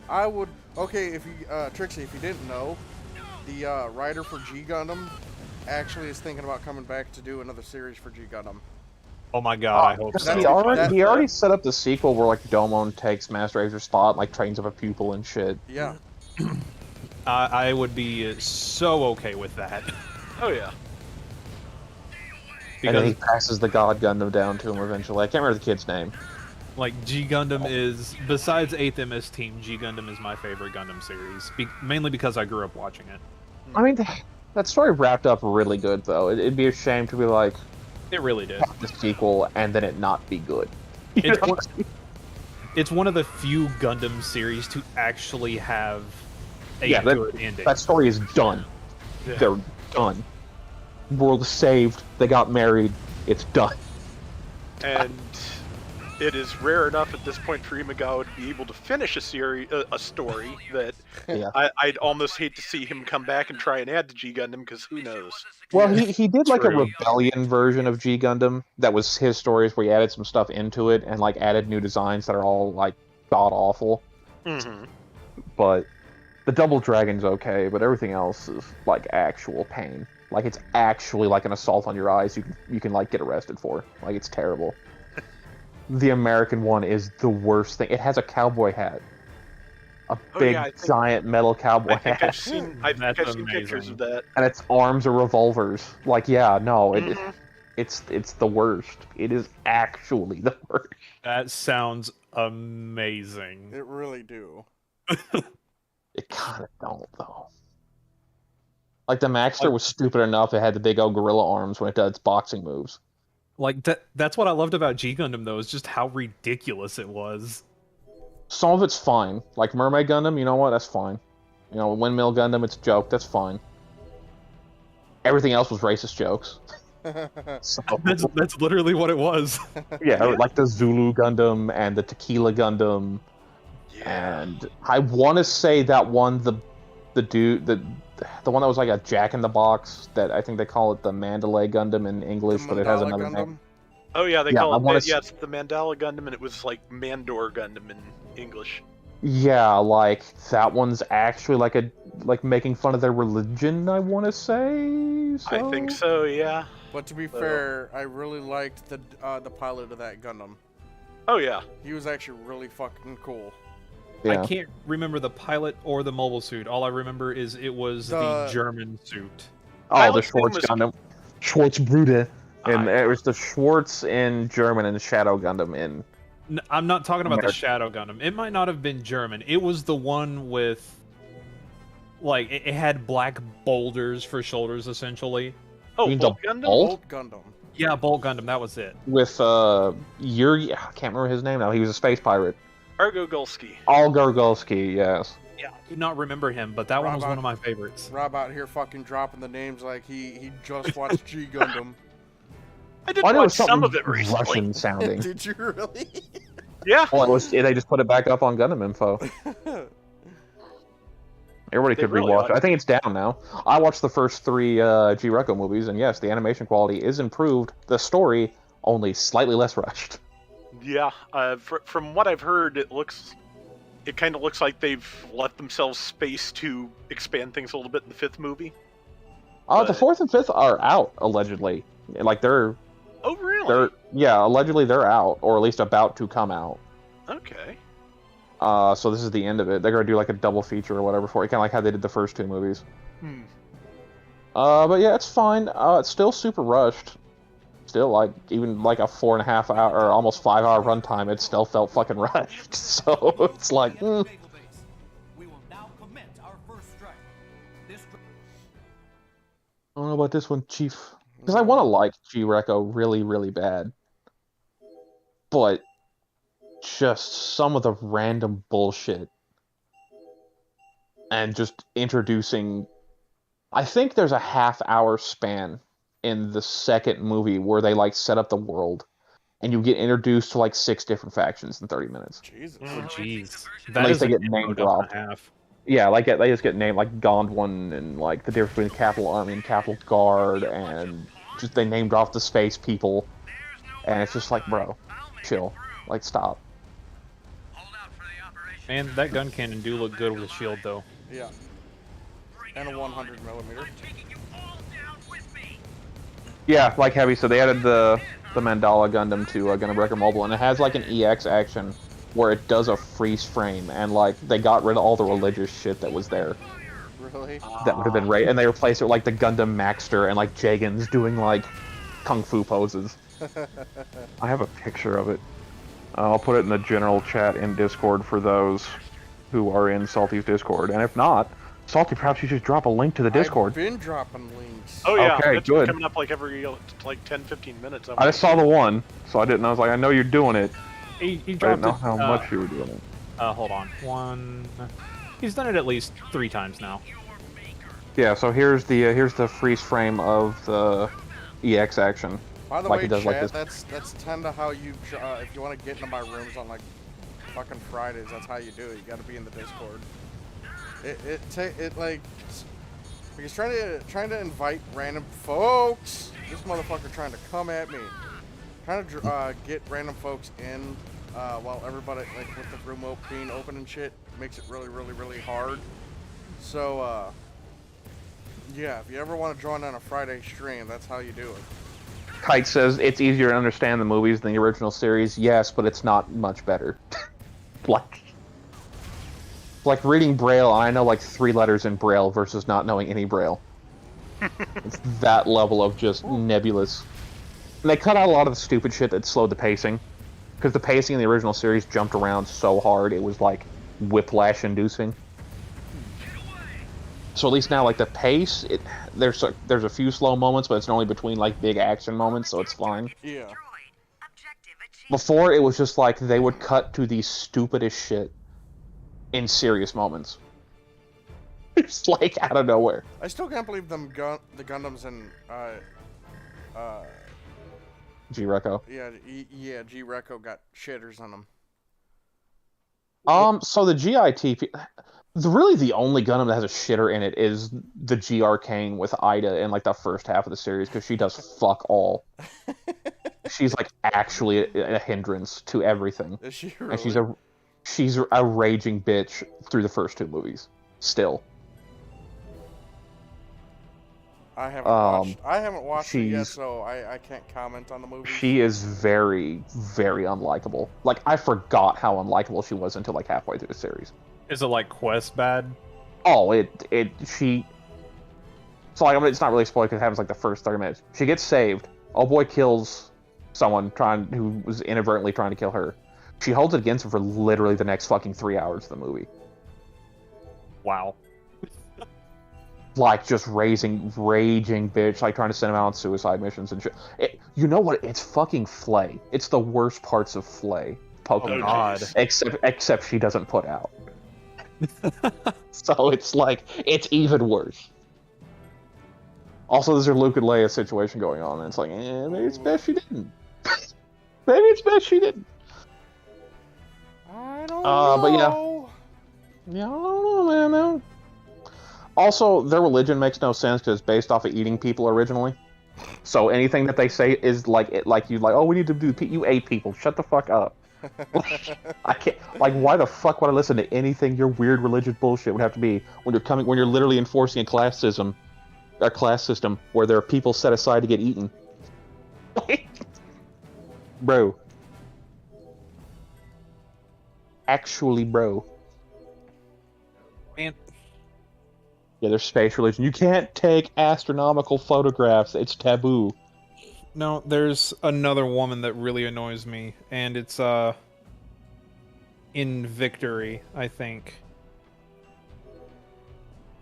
I would. Okay, if you, Trixie, if you didn't know, the writer for G Gundam actually is thinking about coming back to do another series for G Gundam. Oh my god, I hope Because so. he already set up the sequel where like Domon takes Master Razor's spot, like trains up a pupil and shit. Yeah. I would be so okay with that. Oh yeah. And then he Because, passes the God Gundam down to him eventually. I can't remember the kid's name. like, G Gundam is, besides 8th MS Team, G Gundam is my favorite Gundam series. Mainly because I grew up watching it. I mean, that story wrapped up really good, though. It'd be a shame to be like, It really did. the sequel, and then it not be good. It's one of the few Gundam series to actually have a Yeah, good ending. That story is done. Yeah. They're done. World is saved. They got married. It's done. And it is rare enough at this point for Imagawa to be able to finish a story that Yeah. I'd almost hate to see him come back and try and add to G Gundam, because who knows? Well, he did like a True. rebellion version of G Gundam that was his stories where he added some stuff into it and like added new designs that are all like god awful. Mm-hmm. But the Double Dragon's okay, but everything else is like actual pain. Like it's actually like an assault on your eyes. You can like get arrested for. Like it's terrible. The American one is the worst thing. It has a cowboy hat. A big, yeah, I think- giant metal cowboy I think hat. I've seen That's pictures amazing. of that. And its arms are revolvers. Like, yeah, no, Mhm. it's the worst. It is actually the worst. That sounds amazing. It really do. It kind of don't, though. Like, the Maxter was stupid enough it had the big old gorilla arms when it does its boxing moves. Like, that's what I loved about G Gundam, though, is just how ridiculous it was. Some of it's fine. Like, Mermaid Gundam, you know what? That's fine. You know, Windmill Gundam, it's a joke. That's fine. Everything else was racist jokes. So, That's literally what it was. yeah, like the Zulu Gundam and the Tequila Gundam. Yeah. And I want to say that one, the one that was like a Jack in the Box, that I think they call it the Mandalay Gundam in English, but it has Mandala another Gundam? name. Oh yeah, they Yeah, call I it. wanna Yeah, it's the Mandala Gundam, and it was like Mandor Gundam in English. Yeah, like that one's actually like making fun of their religion, I want to say. I think so. Yeah. But to be fair, I really liked the pilot of that Gundam. Oh yeah. He was actually really fucking cool. Yeah. I can't remember the pilot or the mobile suit. All I remember is it was the German suit. Oh, the Pilot's Schwartz name was- Gundam. Schwarzbruder. And Ah, it was the Schwartz in German and the Shadow Gundam in. I'm not talking about the American. Shadow Gundam. It might not have been German. It was the one with, like, it had black boulders for shoulders, essentially. Oh, You mean Bolt the Gundam. Bolt? Bolt Gundam. Yeah, Bolt Gundam. That was it. With Yuri, I can't remember his name now. He was a space pirate. Argo Gulski. All Gorgolski, yes. Yeah, I do not remember him, but that one was Rob, one of my favorites. Rob out here fucking dropping the names like he just watched G Gundam. I did Well, I know it watch was some something of it recently. Russian sounding. Did you really? Yeah. Well, it was. They just put it back up on Gundam Info. Everybody They could really rewatch ought it. I think it's down now. I watched the first 3 G-Reco movies, and yes, the animation quality is improved. The story only slightly less rushed. Yeah. From what I've heard, it looks it kind of looks like they've let themselves space to expand things a little bit in the 5th movie. The 4th and 5th are out, allegedly. Like, they're... Oh, really? Yeah, allegedly they're out, or at least about to come out. Okay. So this is the end of it. They're gonna do like a double feature or whatever for it, kind of like how they did the first 2 movies. But yeah, it's fine. It's still super rushed. Still, like, even like a 4.5 hour or almost 5 hour runtime, it still felt fucking rushed. So it's like, We will now commence our first strike. I don't know about this one, Chief, because I want to like G-Reco really, really bad, but just some of the random bullshit and just introducing. I think there's a half-hour span in the second movie where they like set up the world, and you get introduced to like 6 different factions in 30 minutes. Jesus. Oh, jeez. Like they get name dropped. Yeah, like they just get named like Gondwan and like the difference between the Capital Army and Capital Guard, and just they name drop the space people, and it's just like, bro, chill, like stop. Man, that gun cannon do look good with a shield though. Yeah. And a 100mm. Yeah, like Heavy said, they added the Mandala Gundam to Gundam Breaker Mobile, and it has like an EX action where it does a freeze frame, and like they got rid of all the religious shit that was there. Really? That would have been right, and they replaced it with like the Gundam Maxter and like Jagans doing like kung fu poses. I have a picture of it. I'll put it in the general chat in Discord for those who are in Salty's Discord, and if not, Salty, perhaps you should drop a link to the Discord. I've been dropping links. Oh yeah, okay, it's good. coming up like every like 10-15 minutes. I just saw the one, so I didn't. I was like, I know you're doing it. He I didn't dropped know it. how much you were doing it. Hold on. He's done it at least 3 times now. Yeah, so here's the freeze frame of the EX action. By the like way, it does like Chad, this. that's tend to how you, if you want to get into my rooms on like fucking Fridays, that's how you do it. You got to be in the Discord. It like he's trying to invite random folks. This motherfucker trying to come at me, trying to get random folks in while everybody like with the room being open and shit makes it really hard. So yeah, if you ever want to join on a Friday stream, that's how you do it. Kite says it's easier to understand the movies than the original series. Yes, but it's not much better. like reading Braille, and I know like 3 letters in Braille versus not knowing any Braille. It's that level of just nebulous. And they cut out a lot of the stupid shit that slowed the pacing, because the pacing in the original series jumped around so hard it was like whiplash-inducing. So at least now, like the pace, there's a few slow moments, but it's only between like big action moments, so it's fine. Yeah. Before, it was just like they would cut to the stupidest shit in serious moments. It's like out of nowhere. I still can't believe the Gundams and G-Reco. yeah, G-Reco got shitters on them. So the GITP, really the only Gundam that has a shitter in it is the G Arcane with Ida in like the first half of the series, because she does fuck all. She's like actually a hindrance to everything. Is she really? And she's a raging bitch through the first 2 movies. Still. I haven't watched it yet, so I can't comment on the movie. She is very, very unlikable. Like, I forgot how unlikable she was until like halfway through the series. Is it like Quest bad? Oh, she... So, like, I mean, it's not really spoiled because it happens like the first 30 minutes. She gets saved. Oh boy kills someone who was inadvertently trying to kill her. She holds it against him for literally the next fucking 3 hours of the movie. Wow. Like, just raging bitch, like trying to send him out on suicide missions and shit. You know what? It's fucking Flay. It's the worst parts of Flay. Pokemon. Oh, God. Except she doesn't put out. So it's like, it's even worse. Also, there's a Luke and Leia situation going on, and it's like, maybe it's best she didn't. Maybe it's best she didn't. I don't know. But yeah, I don't know, man. No. Also, their religion makes no sense because it's based off of eating people originally. So anything that they say is like oh, we need to do. You ate people. Shut the fuck up. I can't. Like, why the fuck would I listen to anything your weird religious bullshit would have to be when you're literally enforcing a class system where there are people set aside to get eaten? Bro. Actually, bro. Man, Yeah, there's space religion. You can't take astronomical photographs. It's taboo. no, there's another woman that really annoys me, and it's in Victory, I think.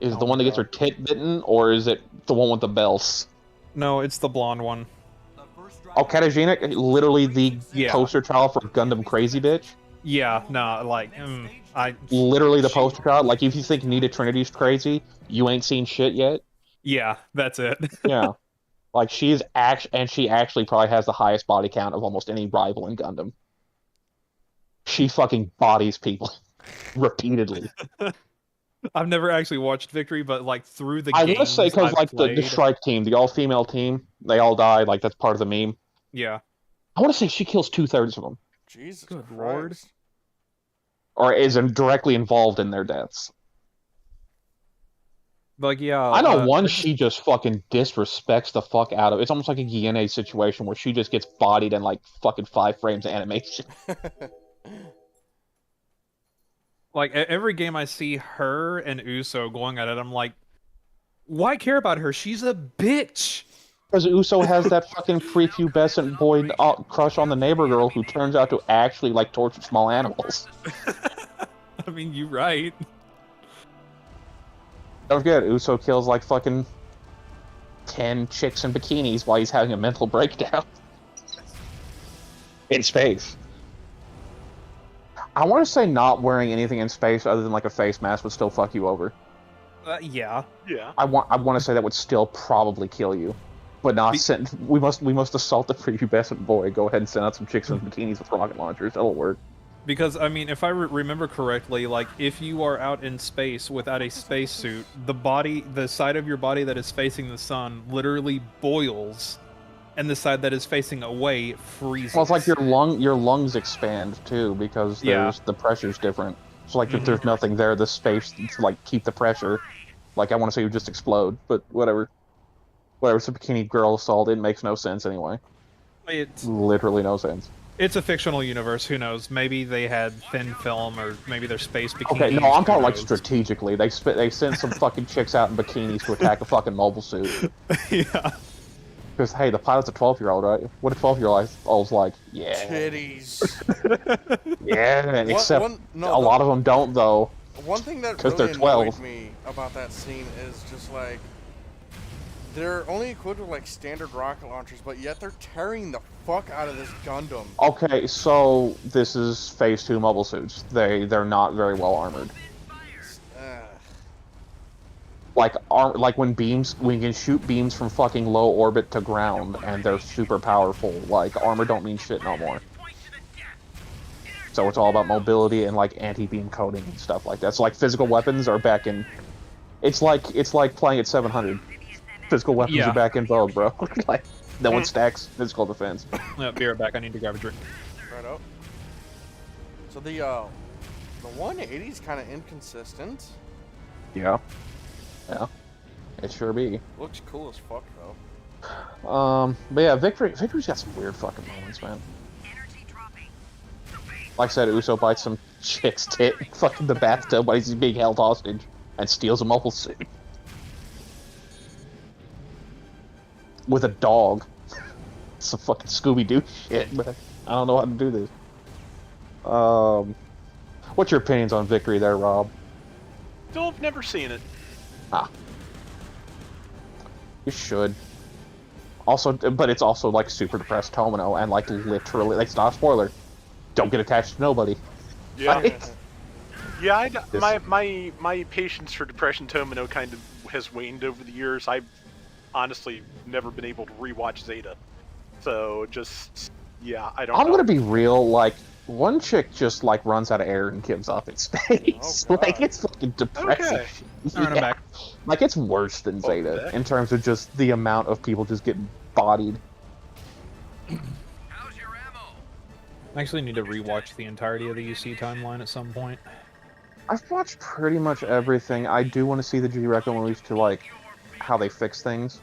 Is it Oh the one my that gets her God. tit bitten, or is it the one with the bells? No, it's the blonde one. The first Oh, driver- Katarzyna, literally the Yeah. poster child for Gundam Crazy Bitch. Yeah, no, like, Literally the poster child. Like, if you think Nita Trinity's crazy, you ain't seen shit yet. yeah, that's it. Yeah. Like, she actually probably has the highest body count of almost any rival in Gundam. She fucking bodies people repeatedly. I've never actually watched Victory, but like through the I games want to say because I've like the played, strike team, the all-female team, they all died. Like, that's part of the meme. yeah. I want to say she kills 2/3 of them, Jesus Good Christ. lord. or is directly involved in their deaths. Like, yeah. I know one she just fucking disrespects the fuck out of. It's almost like a Guienne situation where she just gets bodied in like fucking 5 frames of animation. Like, every game I see her and Uso going at it, I'm like, why care about her? She's a bitch! Because Uso has that fucking prepubescent boy crush on the neighbor girl who turns out to actually like torture small animals. I mean, you're right. Don't forget, Uso kills like fucking 10 chicks in bikinis while he's having a mental breakdown. In space. I want to say not wearing anything in space other than like a face mask would still fuck you over. Yeah. Yeah. I want to say that would still probably kill you, but not send. We must assault the prepubescent boy. Go ahead and send out some chicks in bikinis with rocket launchers. That'll work. Because, I mean, if I remember correctly, like, if you are out in space without a spacesuit, the side of your body that is facing the sun literally boils, and the side that is facing away freezes. Well, it's like your lungs expand too because the pressure's different. So like if there's nothing there, the space to like keep the pressure. Like I want to say you just explode, but whatever. It's a bikini girl assault. It makes no sense anyway. It's Literally no sense. a fictional universe. Who knows? Maybe they had thin film, or maybe they're space bikinis. Okay, no, I'm who talking like knows? strategically. They sent some fucking chicks out in bikinis to attack a fucking mobile suit. Yeah. Because hey, the pilot's a 12-year-old, right? What a 12-year-old's like? Yeah, Titties. yeah. Except no, a lot of them don't though. One thing that 'Cause really they're 12. annoyed me about that scene is just like they're only equipped with like standard rocket launchers, but yet they're tearing the fuck out of this Gundam. Okay, so this is Phase 2 mobile suits. They're not very well armored. Like when you can shoot beams from fucking low orbit to ground, and they're super powerful. Like armor don't mean shit no more. So it's all about mobility and like anti-beam coating and stuff like that. So like physical weapons are back in. It's like playing at 700. Physical weapons Yeah. are back in vogue, bro. Like no one stacks physical defense. Be right back. I need to grab a drink. Right up. So the 180 is kind of inconsistent. Yeah. Yeah. It sure be. Looks cool as fuck though. But yeah, Victory's got some weird fucking moments, man. Like I said, Uso bites some chick's tit in fucking the bathtub while he's being held hostage and steals a mobile suit. With a dog. Some fucking Scooby-Doo shit, but I don't know how to do this. What's your opinions on Victory there, Rob? Still have never seen it. Ah. You should. Also, but it's also like super depressed Tomino, and like literally, like, it's not a spoiler. Don't get attached to nobody. Yeah. Right? Yeah, This- my patience for Depression Tomino kind of has waned over the years. I've honestly never been able to rewatch Zeta. So just yeah, I don't know. I'm gonna be real, like, one chick just like runs out of air and gives up in space. Oh, Like God. it's fucking depressing. Okay. Alright, I'm back. Like it's worse than Zeta Okay. in terms of just the amount of people just getting bodied. I actually need to rewatch the entirety of the UC timeline at some point. I've watched pretty much everything. I do want to see the G-Reco movies to, like, how they fix things.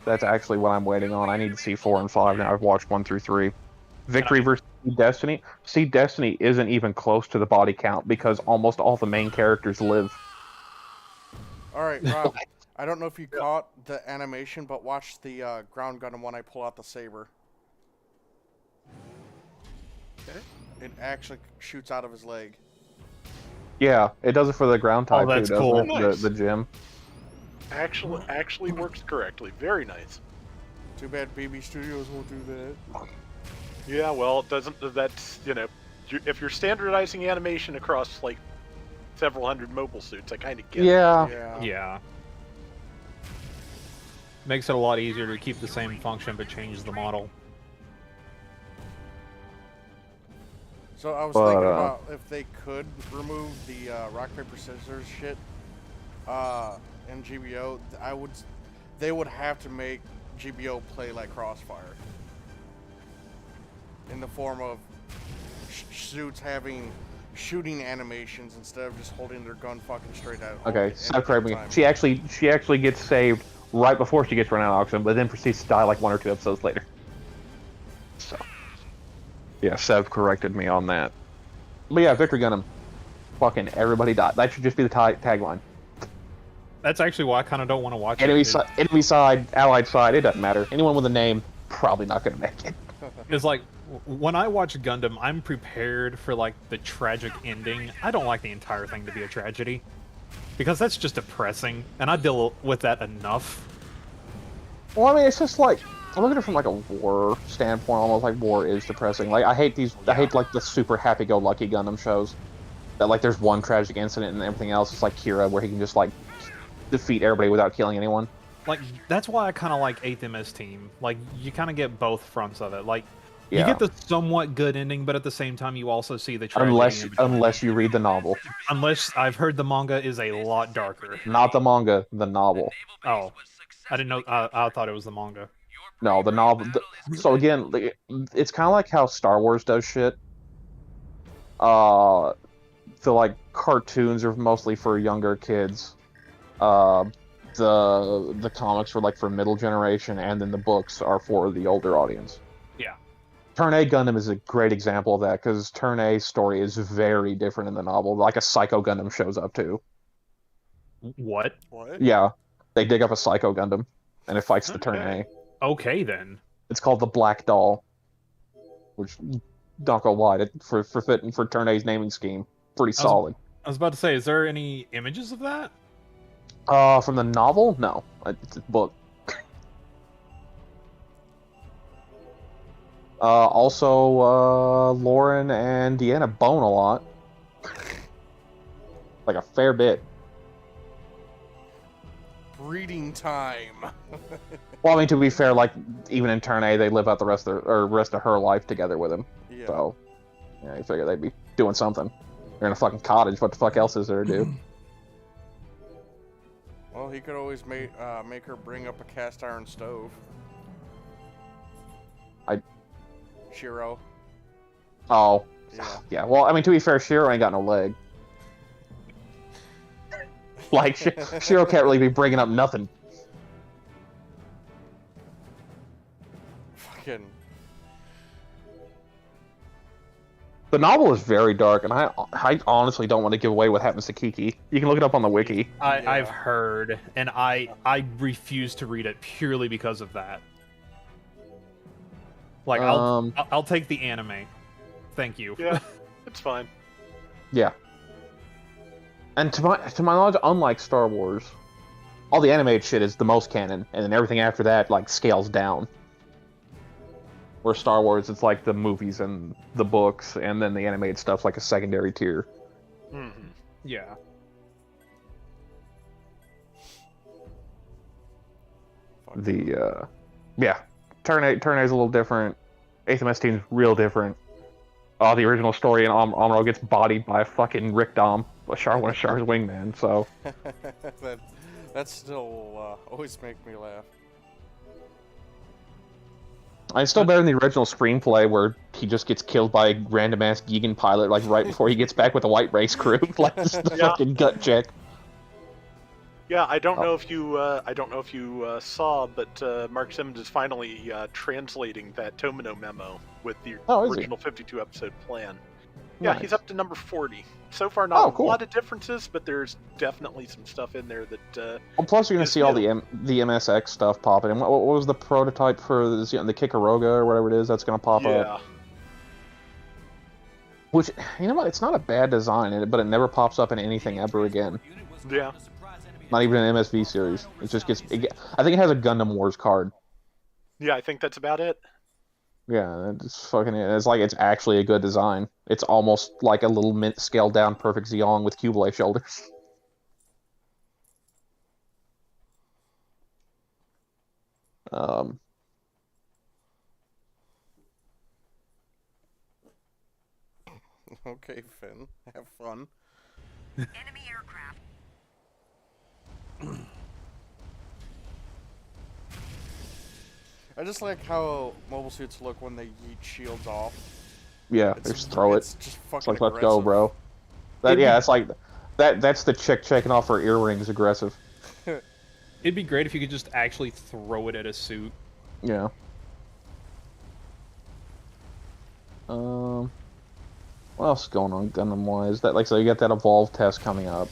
That's actually what I'm waiting on. I need to see 4 and 5 now. I've watched 1 through 3. Victory versus Destiny. See, Destiny isn't even close to the body count because almost all the main characters live. Alright, Rob. I don't know if you caught the animation, but watch the ground Gundam when I pull out the saber. Okay. It actually shoots out of his leg. Yeah, it does it for the ground type that's too, doesn't cool. it? Nice. The gym. Actually works correctly. Very nice. Too bad BB Studios won't do that. Yeah, well, it doesn't. That's, you know, if you're standardizing animation across like several hundred mobile suits, I kind of get it. Yeah. Yeah. Makes it a lot easier to keep the same function but change the model. So I was But, thinking about if they could remove the rock paper scissors shit in GBO, they would have to make GBO play like Crossfire in the form of suits having shooting animations instead of just holding their gun fucking straight out. Okay, so correct me. She actually gets saved right before she gets run out of oxygen, but then proceeds to die like 1 or 2 episodes later. So, yeah, Sev corrected me on that. But yeah, Victory Gundam. Fucking everybody died. That should just be the tagline. That's actually why I kind of don't want to watch Enemy it. enemy side, allied side, it doesn't matter. Anyone with a name, probably not gonna make it. It's like, when I watch Gundam, I'm prepared for, like, the tragic ending. I don't like the entire thing to be a tragedy. Because that's just depressing, and I deal with that enough. Well, I mean, it's just like, I'm looking at it from like a war standpoint, almost like war is depressing. Like, I hate I hate like the super happy-go-lucky Gundam shows. That like there's one tragic incident and everything else is like Kira, where he can just like defeat everybody without killing anyone. Like, that's why I kind of like 8th MS Team. Like, you kind of get both fronts of it. Like, Yeah. you get the somewhat good ending, but at the same time, you also see the tragedy. Unless you read the novel. Unless I've heard the manga is a lot darker. Not the manga, the novel. Oh, I didn't know. I thought it was the manga. No, the novel. So again, it's kind of like how Star Wars does shit. The like cartoons are mostly for younger kids. The comics are like for middle generation, and then the books are for the older audience. Yeah. Turn A Gundam is a great example of that, because Turn A's story is very different in the novel. Like a Psycho Gundam shows up too. What? What? Yeah, they dig up a Psycho Gundam, and it fights the Turn A. Okay, then. It's called the Black Doll, which, not gonna lie, for fitting for Turn A's naming scheme, pretty solid. I was about to say, is there any images of that? From the novel, no, it's a book. Also, Lauren and Deanna bone a lot, like a fair bit. Breeding time. Well, I mean, to be fair, like even in Turn A, they live out the rest of her life together with him. Yeah. So, yeah, you figure they'd be doing something. They're in a fucking cottage. What the fuck else is there to do? Well, he could always make her bring up a cast iron stove. Shiro. Oh, Yeah. yeah. Well, I mean, to be fair, Shiro ain't got no leg. Like, Shiro can't really be bringing up nothing. Fucking. The novel is very dark, and I honestly don't want to give away what happens to Kiki. You can look it up on the wiki. I've heard, and I refuse to read it purely because of that. Like, I'll take the anime. Thank you. Yeah, it's fine. Yeah. And to my knowledge, unlike Star Wars, all the animated shit is the most canon, and then everything after that like scales down. Where Star Wars, it's like the movies and the books, and then the animated stuff's like a secondary tier. Mm-hmm. Yeah. Yeah, Turn A is a little different. 8th MS Team's real different. The original story in Amuro gets bodied by a fucking Rick Dom, one of Char's wingman. So that still always make me laugh. It's still better than the original screenplay where he just gets killed by a random ass Gigan pilot like right before he gets back with the white race crew, like this is the Yeah. fucking gut check. Yeah, I don't Oh. know if you saw, but Mark Simmons is finally translating that Tomino memo with the Oh, is he? original 52 episode plan. Yeah, Nice. he's up to number 40. So far, not a cool. lot of differences, but there's definitely some stuff in there that. Well, plus you're gonna is see all new. the MSX stuff popping. And what was the prototype for the Kikaroga or whatever it is that's gonna pop Yeah. up? Which, you know what? It's not a bad design, but it never pops up in anything ever again. Yeah. Not even an MSV series. It just gets. I think it has a Gundam Wars card. Yeah, I think that's about it. Yeah, it's fucking. It's like it's actually a good design. It's almost like a little scaled down perfect Zeong with Kublai shoulders. Okay, Finn, have fun. Enemy aircraft. I just like how mobile suits look when they yeet shields off. Yeah, just throw it. It's just fucking It's like, let's go, aggressive. bro. It's like that's the chick checking off her earrings aggressive. It'd be great if you could just actually throw it at a suit. Yeah. What else is going on Gundam wise? That, like, so you got that evolve test coming up,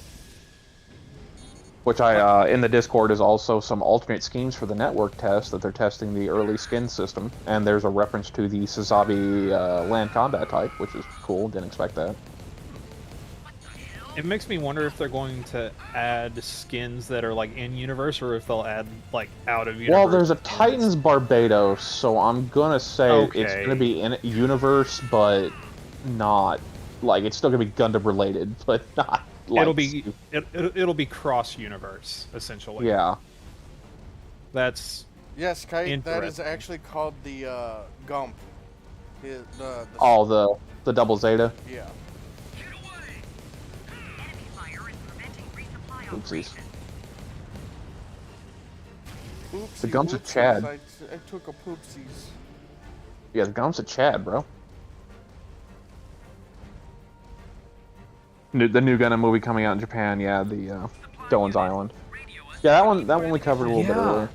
which I in the Discord is also some alternate schemes for the network test that they're testing the early skin system, and there's a reference to the Sazabi land combat type, which is cool. Didn't expect that. It makes me wonder if they're going to add skins that are like in universe, or if they'll add like out of universe. Well, there's a skins. Titans Barbados, so I'm gonna say it's Okay. gonna be in universe, but not like it's still gonna be Gundam related, but not. Like, It'll be cross universe essentially. yeah. That's Yes, Kite, that is Interesting. actually called the Gump. Oh, the double Zeta. Yeah. Enemy fire is preventing resupply Oopsies. operations. Oopsie, The Gump's a whoopsies, Chad. I took a poopsies. Yeah, the Gump's a Chad, bro. The new Gundam movie coming out in Japan, yeah, the Doan's Island. Yeah, that one we covered a little bit Yeah. earlier.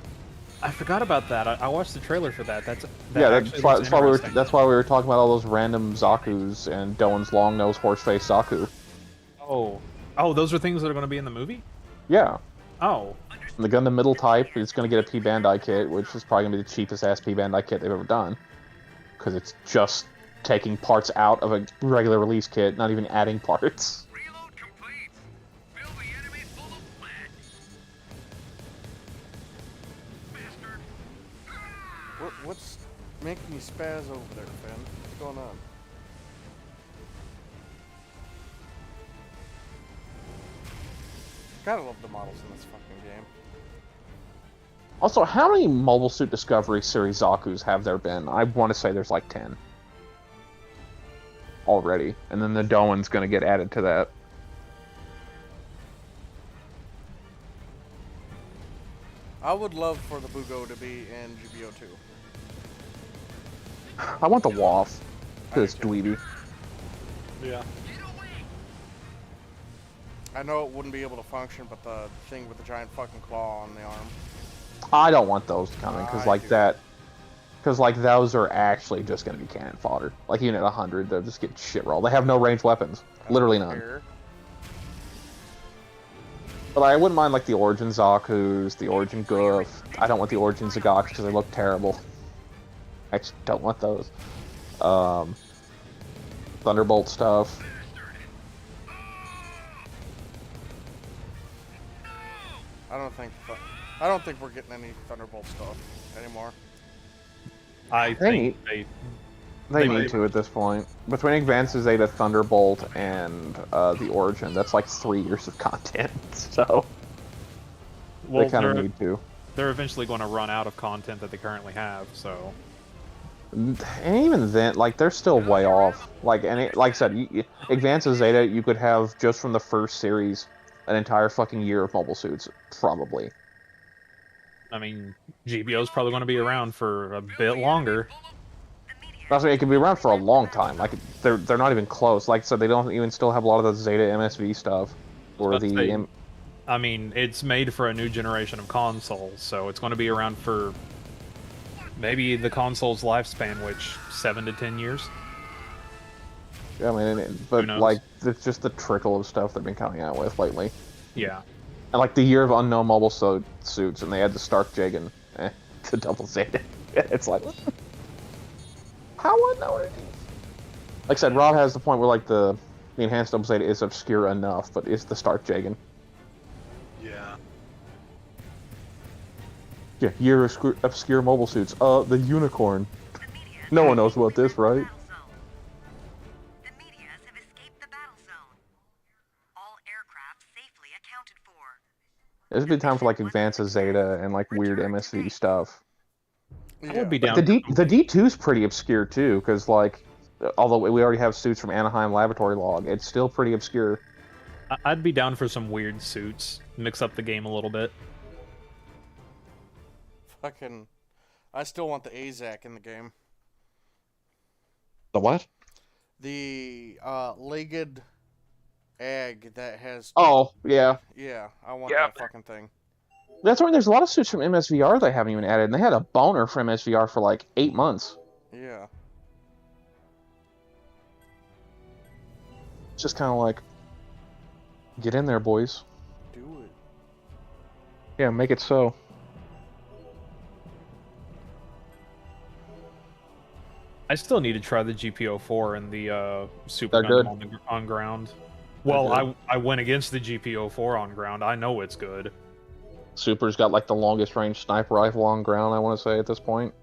I forgot about that. I watched the trailer for that. That Yeah, actually that's looks why we were interesting. that's why we were talking about all those random Zaku's and Doan's long nose horse face Zaku. Oh, those are things that are going to be in the movie. Yeah. Oh, The Gundam middle type is going to get a P Bandai kit, which is probably going to be the cheapest ass P Bandai kit they've ever done. Because it's just taking parts out of a regular release kit, not even adding parts. Reload complete. Fill the enemy full of lead. Bastard. What's making you spaz over there, Finn? What's going on? Gotta love the models in this fucking game. Also, how many Mobile Suit Discovery series Zaku's have there been? I want to say there's like 10. Already. And then the Doan's going to get added to that. I would love for the Bugo to be in GBO 2. I want the WAF. Because it's dweeby. Yeah. I know it wouldn't be able to function, but the thing with the giant fucking claw on the arm. I don't want those coming, because I like do. that... Because like those are actually just going to be cannon fodder. Like even at 100, they'll just get shit rolled. They have no ranged weapons. Literally none. Here. But I wouldn't mind like the Origin Zaku's, the Origin Goof. I don't want the Origin Zagaks because they look terrible. I just don't want those. Thunderbolt stuff. I don't think we're getting any Thunderbolt stuff anymore. I think They They need might. to at this point. Between Advanced Zeta, Thunderbolt, and the Origin, that's like 3 years of content. So well, they kind of they're, need to. they're eventually going to run out of content that they currently have. So And even then, like they're still way off. Like like I said, Advanced Zeta, you could have just from the first series an entire fucking year of mobile suits, probably. I mean, GBO's probably going to be around for a bit longer. I mean, it can be around for a long time. Like they're not even close. Like so, they don't even still have a lot of the Zeta MSV stuff, or the. I mean, it's made for a new generation of consoles, so it's going to be around for maybe the console's lifespan, which 7 to 10 years. I mean, but like it's just the trickle of stuff they've been coming out with lately. Yeah. And like the year of unknown mobile suits, and they had the Stark Jagan, the double Zeta. It's like, how unknown it is. Like I said, Rob has the point where like the enhanced double Zeta is obscure enough, but it's the Stark Jagan. Yeah. Yeah, year of obscure mobile suits. The unicorn. No one knows about this, right? The Meteors have escaped the battle zone. All aircraft safely accounted for. There's been time for like advances Zeta and like weird MSV stuff. I would be Like, down. the D2's pretty obscure too, because like, although we already have suits from Anaheim Laboratory Log, it's still pretty obscure. I'd be down for some weird suits. Mix up the game a little bit. Fucking, I still want the AZAC in the game. The what? The legged egg that has. Oh, yeah. Yeah, I want that fucking thing. That's why there's a lot of suits from MSVR they haven't even added, and they had a boner from MSVR for like 8 months. Yeah. It's just kind of like, get in there, boys. Do it. Yeah, make it so. I still need to try the GPO4 and the Super They're Gundam on ground. Well, I went against the GPO4 on ground. I know it's good. Super's got like the longest range sniper rifle on ground, I want to say, at this point.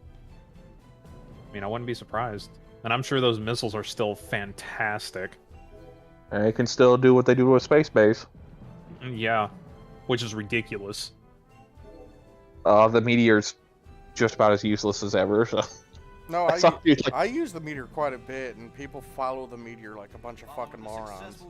I mean, I wouldn't be surprised. And I'm sure those missiles are still fantastic. And it can still do what they do to a space base. Yeah, which is ridiculous. The Meteor's just about as useless as ever, so... No, like... I use the Meteor quite a bit, and people follow the Meteor like a bunch of fucking morons.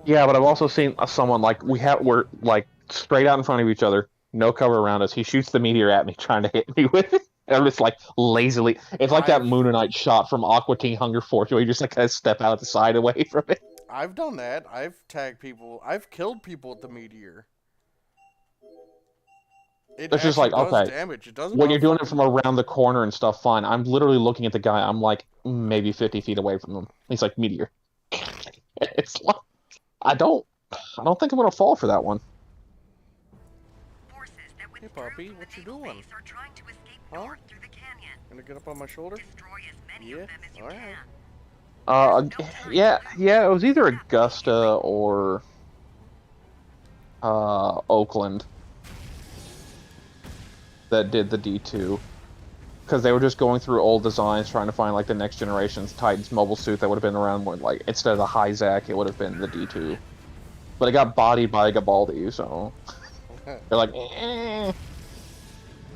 Yeah, but I've also seen someone like we're like straight out in front of each other, no cover around us. He shoots the Meteor at me, trying to hit me with it. And I'm just like lazily. It's like that Moonanite shot from Aqua Teen Hunger Force, where you just like kind of step out the side away from it. I've done that. I've tagged people. I've killed people with the Meteor. It's just like, okay, damage. It doesn't when you're doing it from around the corner and stuff, fine. I'm literally looking at the guy. I'm like maybe 50 feet away from him. He's like, Meteor. It's like, I don't think I'm gonna fall for that one. Hey, puppy, what you doing? Huh? Gonna get up on my shoulder? Yeah. All right. Yeah. It was either Augusta or Oakland that did the D2, because they were just going through old designs trying to find like the next generation's Titan's mobile suit that would have been around when, like, instead of the Hyzak, it would have been the D2. But it got bodied by Gabaldi, so they're like, eh.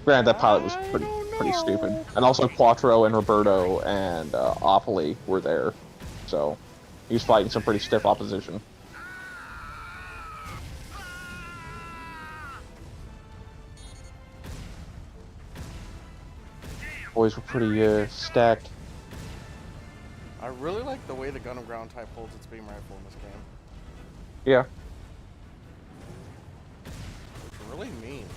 Granted, that pilot was pretty stupid. And also Quattro and Roberto and Opoly were there, so he was fighting some pretty stiff opposition. Boys were pretty stacked. I really like the way the Gundam ground type holds its beam rifle in this game. Yeah. It's really mean.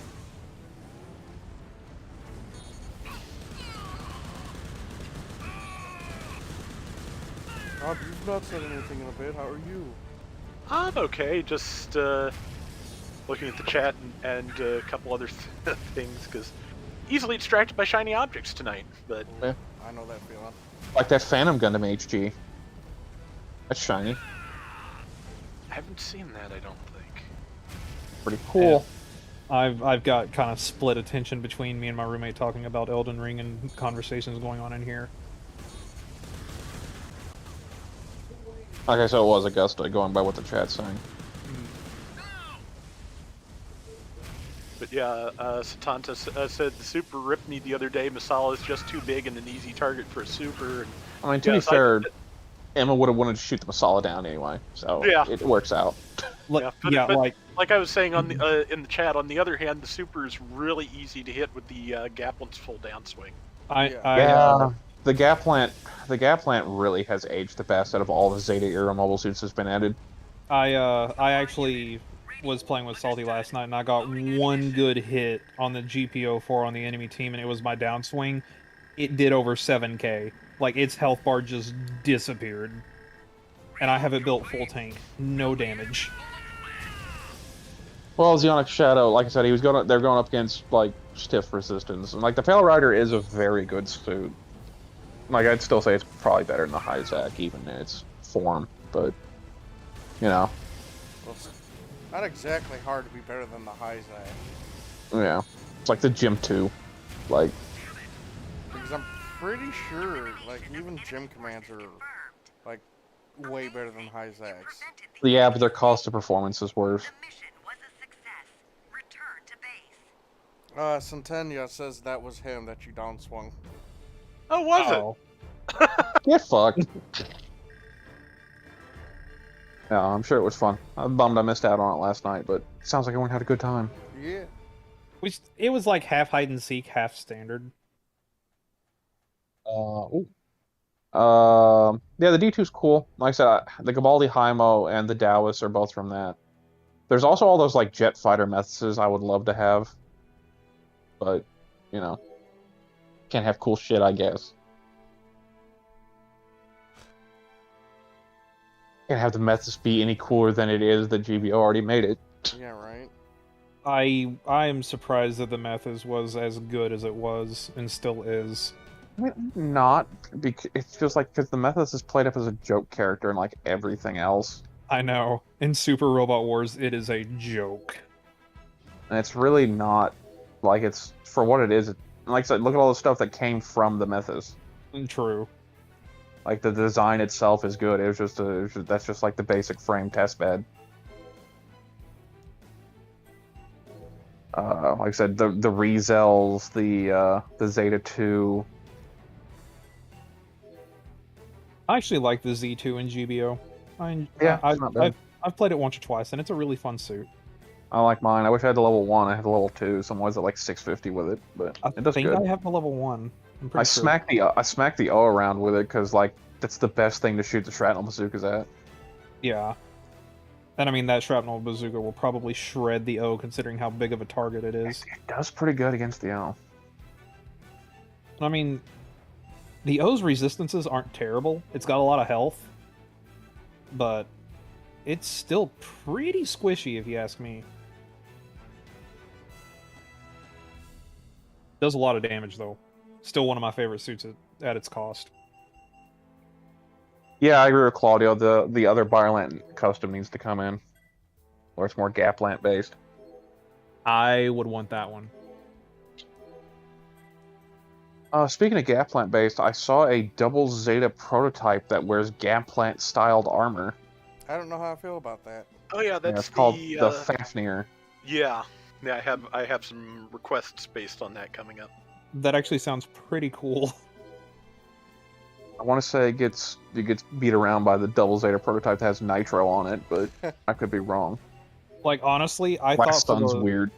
Rob, you've not said anything in a bit. How are you? I'm okay. Just looking at the chat and a couple other things, because easily distracted by shiny objects tonight. But yeah. I know that feeling. Like that Phantom Gundam HG. That's shiny. I haven't seen that, I don't think. Pretty cool. Yeah. I've got kind of split attention between me and my roommate talking about Elden Ring and conversations going on in here. Okay, so it was Augusta, going by what the chat's saying. But yeah, Satanta said the super ripped me the other day. Masala is just too big and an easy target for a super. And, I mean, to be fair, Emma would have wanted to shoot the Masala down anyway, so yeah. it works out. Like Like I was saying on the in the chat, on the other hand, the super is really easy to hit with the Gaplin's full downswing. Yeah, the gap plant really has aged the best out of all the Zeta era mobile suits that's been added. I actually was playing with Salty last night, and I got one good hit on the GPO4 on the enemy team, and it was my downswing. It did over 7k. Like, its health bar just disappeared. And I have it built full tank. No damage. Well, Xeonic Shadow, like I said, they're going up against like stiff resistance, and like the Pale Rider is a very good suit. Like I'd still say it's probably better than the Hyzak, even in its form, but you know, Well, it's not exactly hard to be better than the Hyzak. yeah, it's like the Gym 2, like Because I'm pretty sure, like, even gym commands are, like, way better than Hyzaks. yeah, but their cost of performance is worse. The mission was a success. Return to base. Centennia says that was him that you downswung. Oh, was Oh. Get fucked. Yeah, I'm sure it was fun. I'm bummed I missed out on it last night, but it sounds like everyone had a good time. Yeah. It was like half hide and seek, half standard. Yeah, the D2's cool. Like I said, the Gabaldi Hymo and the Taoists are both from that. There's also all those like jet fighter methods I would love to have, but you know, can't have cool shit, I guess. Can't have the methods be any cooler than it is that GBO already made it. Yeah, right. I am surprised that the Method was as good as it was, and still is. I mean, not because it's just like because the Methodist is played up as a joke character and like everything else, I know. In Super Robot Wars, it is a joke. and it's really not like it's for what it is. Like I said, look at all the stuff that came from the Methodist. True. Like the design itself is good. That's just like the basic frame test bed. Like I said, the Rezels, the Zeta 2. I actually like the Z2 in GBO. It's not bad. I've played it once or twice, and it's a really fun suit. I like mine. I wish I had the level 1. I have the level 2, so I'm always at like 650 with it, but it does I think good. I have the level 1. I'm pretty I sure. smacked the O around with it because like that's the best thing to shoot the shrapnel bazookas at. Yeah. And I mean, that shrapnel bazooka will probably shred the O, considering how big of a target it is. It does pretty good against the O. I mean, the O's resistances aren't terrible. It's got a lot of health, but it's still pretty squishy, if you ask me. Does a lot of damage, though. Still one of my favorite suits at its cost. Yeah, I agree with Claudio. The other Biolant custom needs to come in, or it's more Gaplant based. I would want that one. Speaking of Gaplant based, I saw a double Zeta prototype that wears Gaplant styled armor. I don't know how I feel about that. Oh yeah, that's It's called the Fafnir. Yeah, I have some requests based on that coming up. That actually sounds pretty cool. I want to say it gets beat around by the double Zeta prototype that has Nitro on it, but I could be wrong. Like, honestly, I Last thought Sun's weird.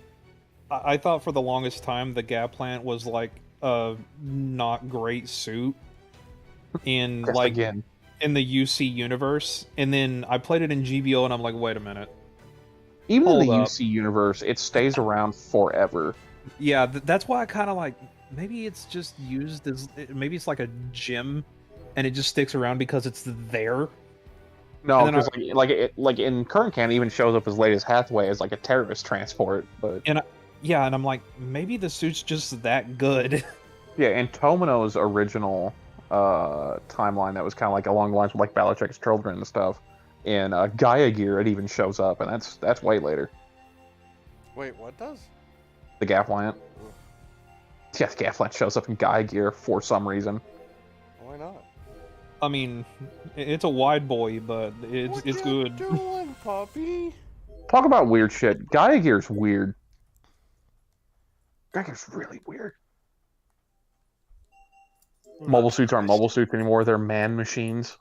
I thought for the longest time the Gaplant was like a not great suit in Guess like again. in the UC universe, and then I played it in GBO and I'm like, wait a minute. Even in the Hold up. UC universe, it stays around forever. Yeah, that's why I kind of like maybe it's just used as maybe it's like a gym and it just sticks around because it's there. No, And then because like in current canon, it even shows up as late as Hathaway as like a terrorist transport. But Yeah, and I'm like, maybe the suit's just that good. yeah, in Tomino's original timeline, that was kind of like along the lines of like Belichick's children and stuff. In Gaia Gear, it even shows up, and that's way later. Wait, what does? The Gaplant. Yeah, the Gaplant shows up in Gaia Gear for some reason. Why not? I mean, it's a wide boy, but it's What good. you doing, puppy? Talk about weird shit. Gaia Gear's weird. Gaia Gear's really weird. Mobile suits aren't mobile suits anymore. They're man machines.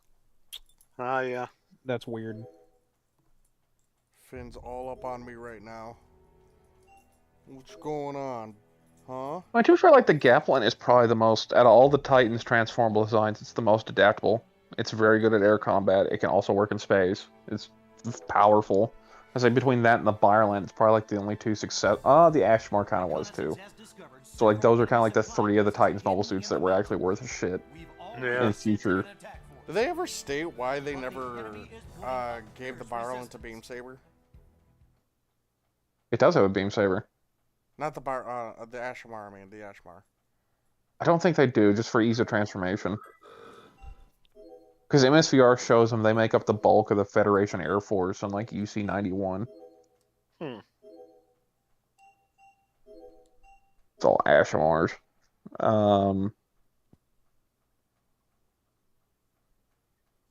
Ah, yeah. That's weird. Finn's all up on me right now. What's going on? Huh? I'm too sure like the Gapline is probably the most, out of all the Titans transformable designs, it's the most adaptable. It's very good at air combat. It can also work in space. It's powerful. I say between that and the Byerland, it's probably like the only two success. The Ashmar kind of was too. So like those are kind of like the three of the Titans mobile suits that were actually worth a shit in the future. Did they ever state why they never gave the Byerland to Beam Saber? It does have a beam saber. Not the the Ashmar. I mean the Ashmar. I don't think they do, just for ease of transformation. Because MSVR shows them they make up the bulk of the Federation Air Force on like UC-91. It's all Ashmars.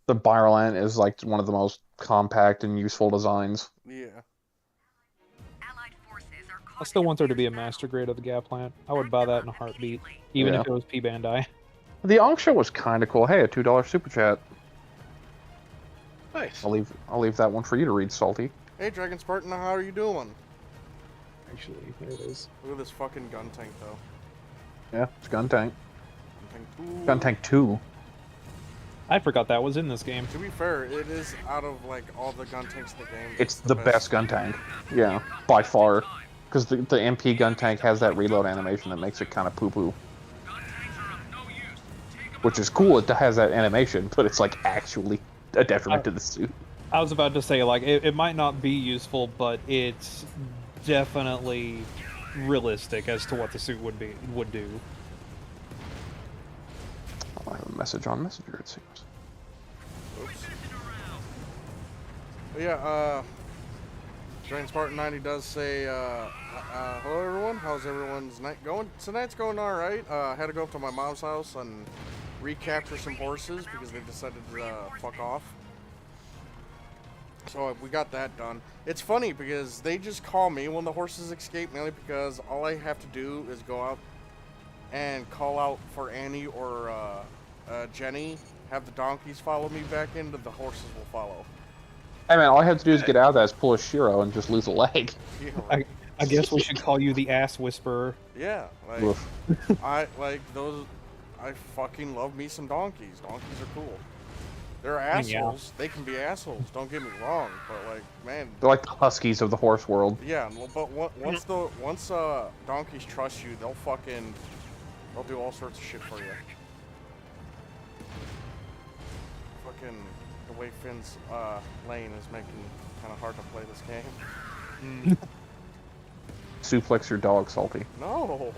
The Byerland is like one of the most compact and useful designs. Yeah. Allied forces are I still want there to be a master grade of the Gap plant. I would buy that in a heartbeat, even if it was P Bandai. The Onksha was kind of cool. Hey, a $2 super chat. Nice. I'll leave that one for you to read, Salty. Hey, Dragon Spartan, how are you doing? Actually, there it is. Look at this fucking gun tank, though. Yeah, it's Gun Tank. Gun Tank 2. Gun Tank 2. I forgot that was in this game. To be fair, it is out of like all the gun tanks in the game. It's the best gun tank. Yeah, by far. Because the MP gun tank has that reload animation that makes it kind of poo-poo. Which is cool, it has that animation, but it's like actually a detriment to the suit. I was about to say, like, it might not be useful, but it's definitely realistic as to what the suit would do. I have a message on Messenger, it seems. Oops. But yeah, Dragon Spartan 90 does say, hello everyone, how's everyone's night going? Tonight's going alright. I had to go up to my mom's house and recapture some horses because they decided to fuck off. So we got that done. It's funny because they just call me when the horses escape, mainly because all I have to do is go out and call out for Annie or Jenny, have the donkeys follow me back in, the horses will follow. Hey man, all I have to do is get out of that is pull a Shiro and just lose a leg. Yeah, I guess we should call you the Ass Whisperer. yeah, like Woof. I fucking love me some donkeys. Donkeys are cool. They're assholes. They can be assholes. Don't get me wrong, but like, man, They're like the Huskies of the horse world. yeah. Well, but once donkeys trust you, they'll do all sorts of shit for you. Fucking the way Finn's lane is making it kind of hard to play this game. Suplex your dog, Salty. No.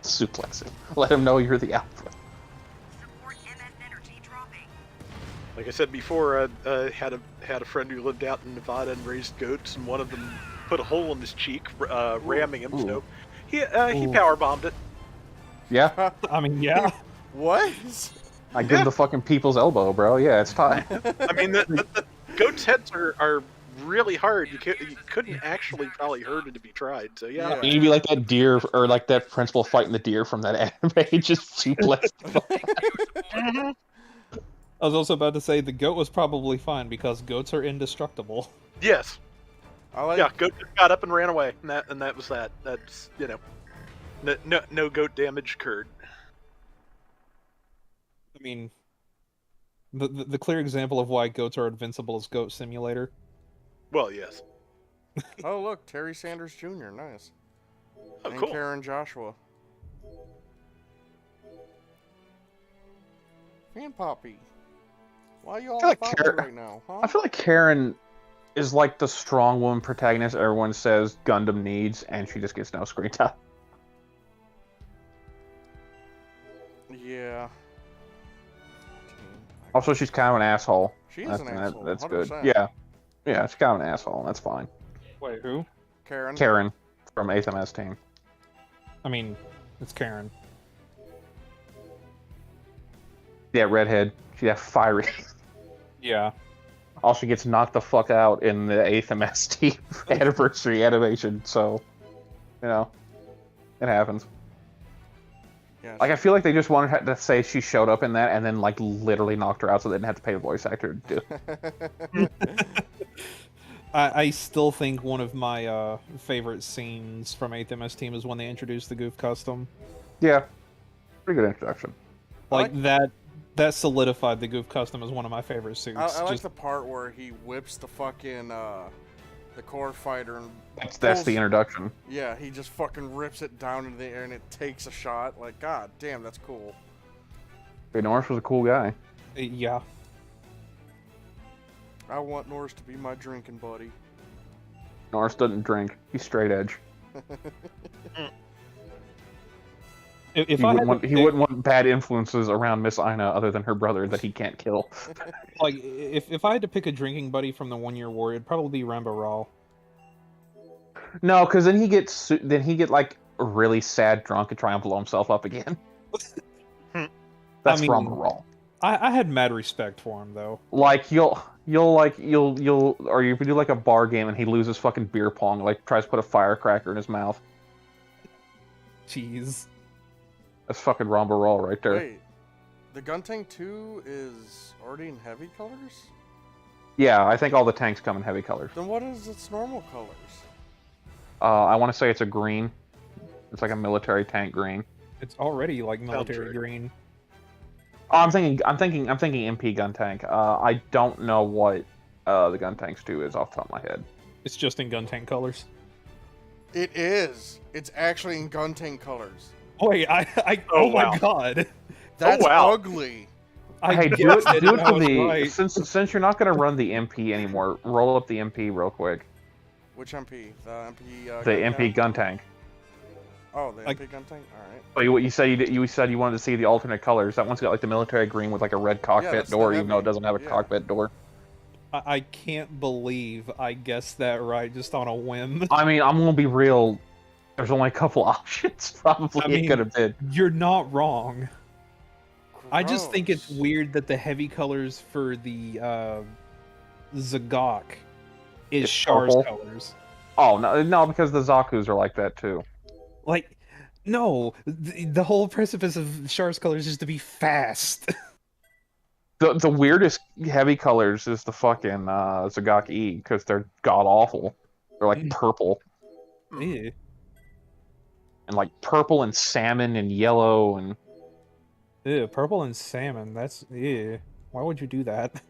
Suplex him. Let him know you're the alpha. support MS energy dropping. Like I said before, I had a friend who lived out in Nevada and raised goats, and one of them put a hole in his cheek, ramming him. Ooh. So he power bombed it. Yeah? I mean, yeah. What? I give the fucking people's elbow, bro. Yeah, it's time. I mean, the goats' heads are really hard. You couldn't actually probably hurt it if you tried. So yeah. You'd be like that deer, or like that principal fighting the deer from that anime, just suplex. I was also about to say the goat was probably fine because goats are indestructible. Yes. I like. Yeah. Goat just got up and ran away, and that was that. That's no goat damage occurred. I mean, the clear example of why goats are invincible is Goat Simulator. Well, yes. Oh look, Terry Sanders Jr. Nice. Oh, And cool. Karen Joshua. Fan Poppy. Why are you all feel like about Karen- right now, huh? I feel like Karen is like the strong woman protagonist everyone says Gundam needs, and she just gets no screen time. Yeah. Also, she's kind of an asshole. She is an asshole. That's 100%. good. Yeah. Yeah, she's kind of an asshole, and that's fine. Wait, who? Karen. Karen from 8th MS team. I mean, it's Karen. Yeah, redhead. She's that fiery. Yeah. Also gets knocked the fuck out in the 8th MS team anniversary animation, so, you know, it happens. Yeah, Like, I feel like they just wanted her to say she showed up in that and then, like, literally knocked her out so they didn't have to pay the voice actor to do it. I still think one of my favorite scenes from 8th MS Team is when they introduced the Goof Custom. Yeah, pretty good introduction. Like that solidified the Goof Custom as one of my favorite suits. I like Just- the part where he whips the fucking the core fighter and That's pulls- the introduction. Yeah, he just fucking rips it down into the air and it takes a shot. Like, god damn, that's cool. Hey, Norris was a cool guy. yeah. I want Norris to be my drinking buddy. Norris doesn't drink. He's straight edge. If he I wouldn't, had want, to he pick- wouldn't want bad influences around Miss Ina other than her brother that he can't kill. like if I had to pick a drinking buddy from the 1 Year War, it'd probably be Rambo Raw. No, because then he gets like really sad drunk and try and blow himself up again. That's I mean, Rambo Raw. I had mad respect for him though. Like you'll or you do like a bar game and he loses fucking beer pong, like tries to put a firecracker in his mouth. Jeez. That's fucking Rambo Raw right there. Wait, the Guntank 2 is already in heavy colors? Yeah, I think all the tanks come in heavy colors. Then what is its normal colors? I want to say it's a green. It's like a military tank green. It's already like military right. green. Oh, I'm thinking MP gun tank. I don't know what the gun tanks 2 is off the top of my head. It's just in gun tank colors. It is. It's actually in Guntank colors. Wait, Oh, oh my wow. god. That's wow. ugly. Hey, do guessed it, do it I for was the right. since you're not gonna run the MP anymore. Roll up the MP real quick. Which MP? The MP. The gun MP tank? gun tank. Oh, the Like- MP Guntank. All right. Oh, you said you said you wanted to see the alternate colors. That one's got like the military green with like a red cockpit that's the door, even though heavy. it doesn't have a Yeah. cockpit door. I can't believe I guessed that right just on a whim. I mean, I'm gonna be real. There's only a couple options. Probably I it mean- could have been. You're not wrong. I just think it's Gross. weird that the heavy colors for the Zagok is It's Char's purple. colors. Oh no, because the Zaku's are like that too. Like, no, the whole precipice of Char's colors is to be fast. The weirdest heavy colors is the fucking Zagok E because they're god awful. They're like purple Ew. and like purple and salmon and yellow and Ew, purple and salmon. That's ew. Why would you do that?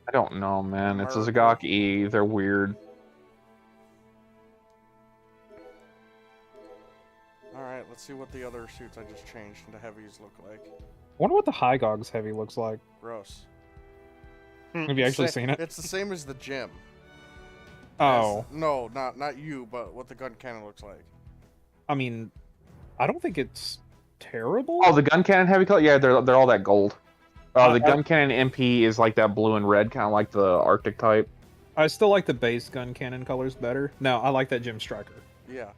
I don't know, man. It's a Purple. Zagok E. They're weird. All right, let's see what the other suits I just changed into heavies look like. I wonder what the High Gog's heavy looks like. Gross. Have you actually Sa- seen it? It's the same as the gym. Oh, No, not you, but what the gun cannon looks like. I mean, I don't think it's terrible. Oh, the gun cannon heavy color? Yeah, they're all that gold. The I- gun cannon MP is like that blue and red, kind of like the Arctic type. I still like the base gun cannon colors better. No, I like that Gem Striker. Yeah.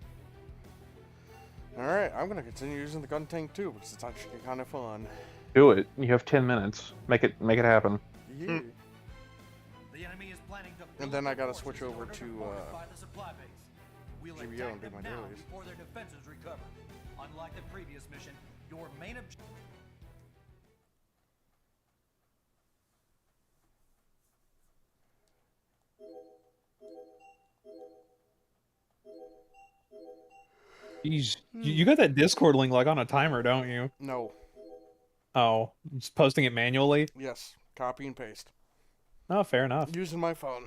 All right, I'm gonna continue using the Guntank too because it's actually kind of fun. Do it. You have 10 minutes. Make it happen. Yeah. The enemy is planning to And then I gotta switch over to fortify the supply base. We'll GBO attack and do them my now dailies. before their defenses recover. Unlike the previous mission, your main objective. Jeez, you got that Discord link like on a timer, don't you? No. Oh, just posting it manually? Yes. Copy and paste. Oh, fair enough. Using my phone.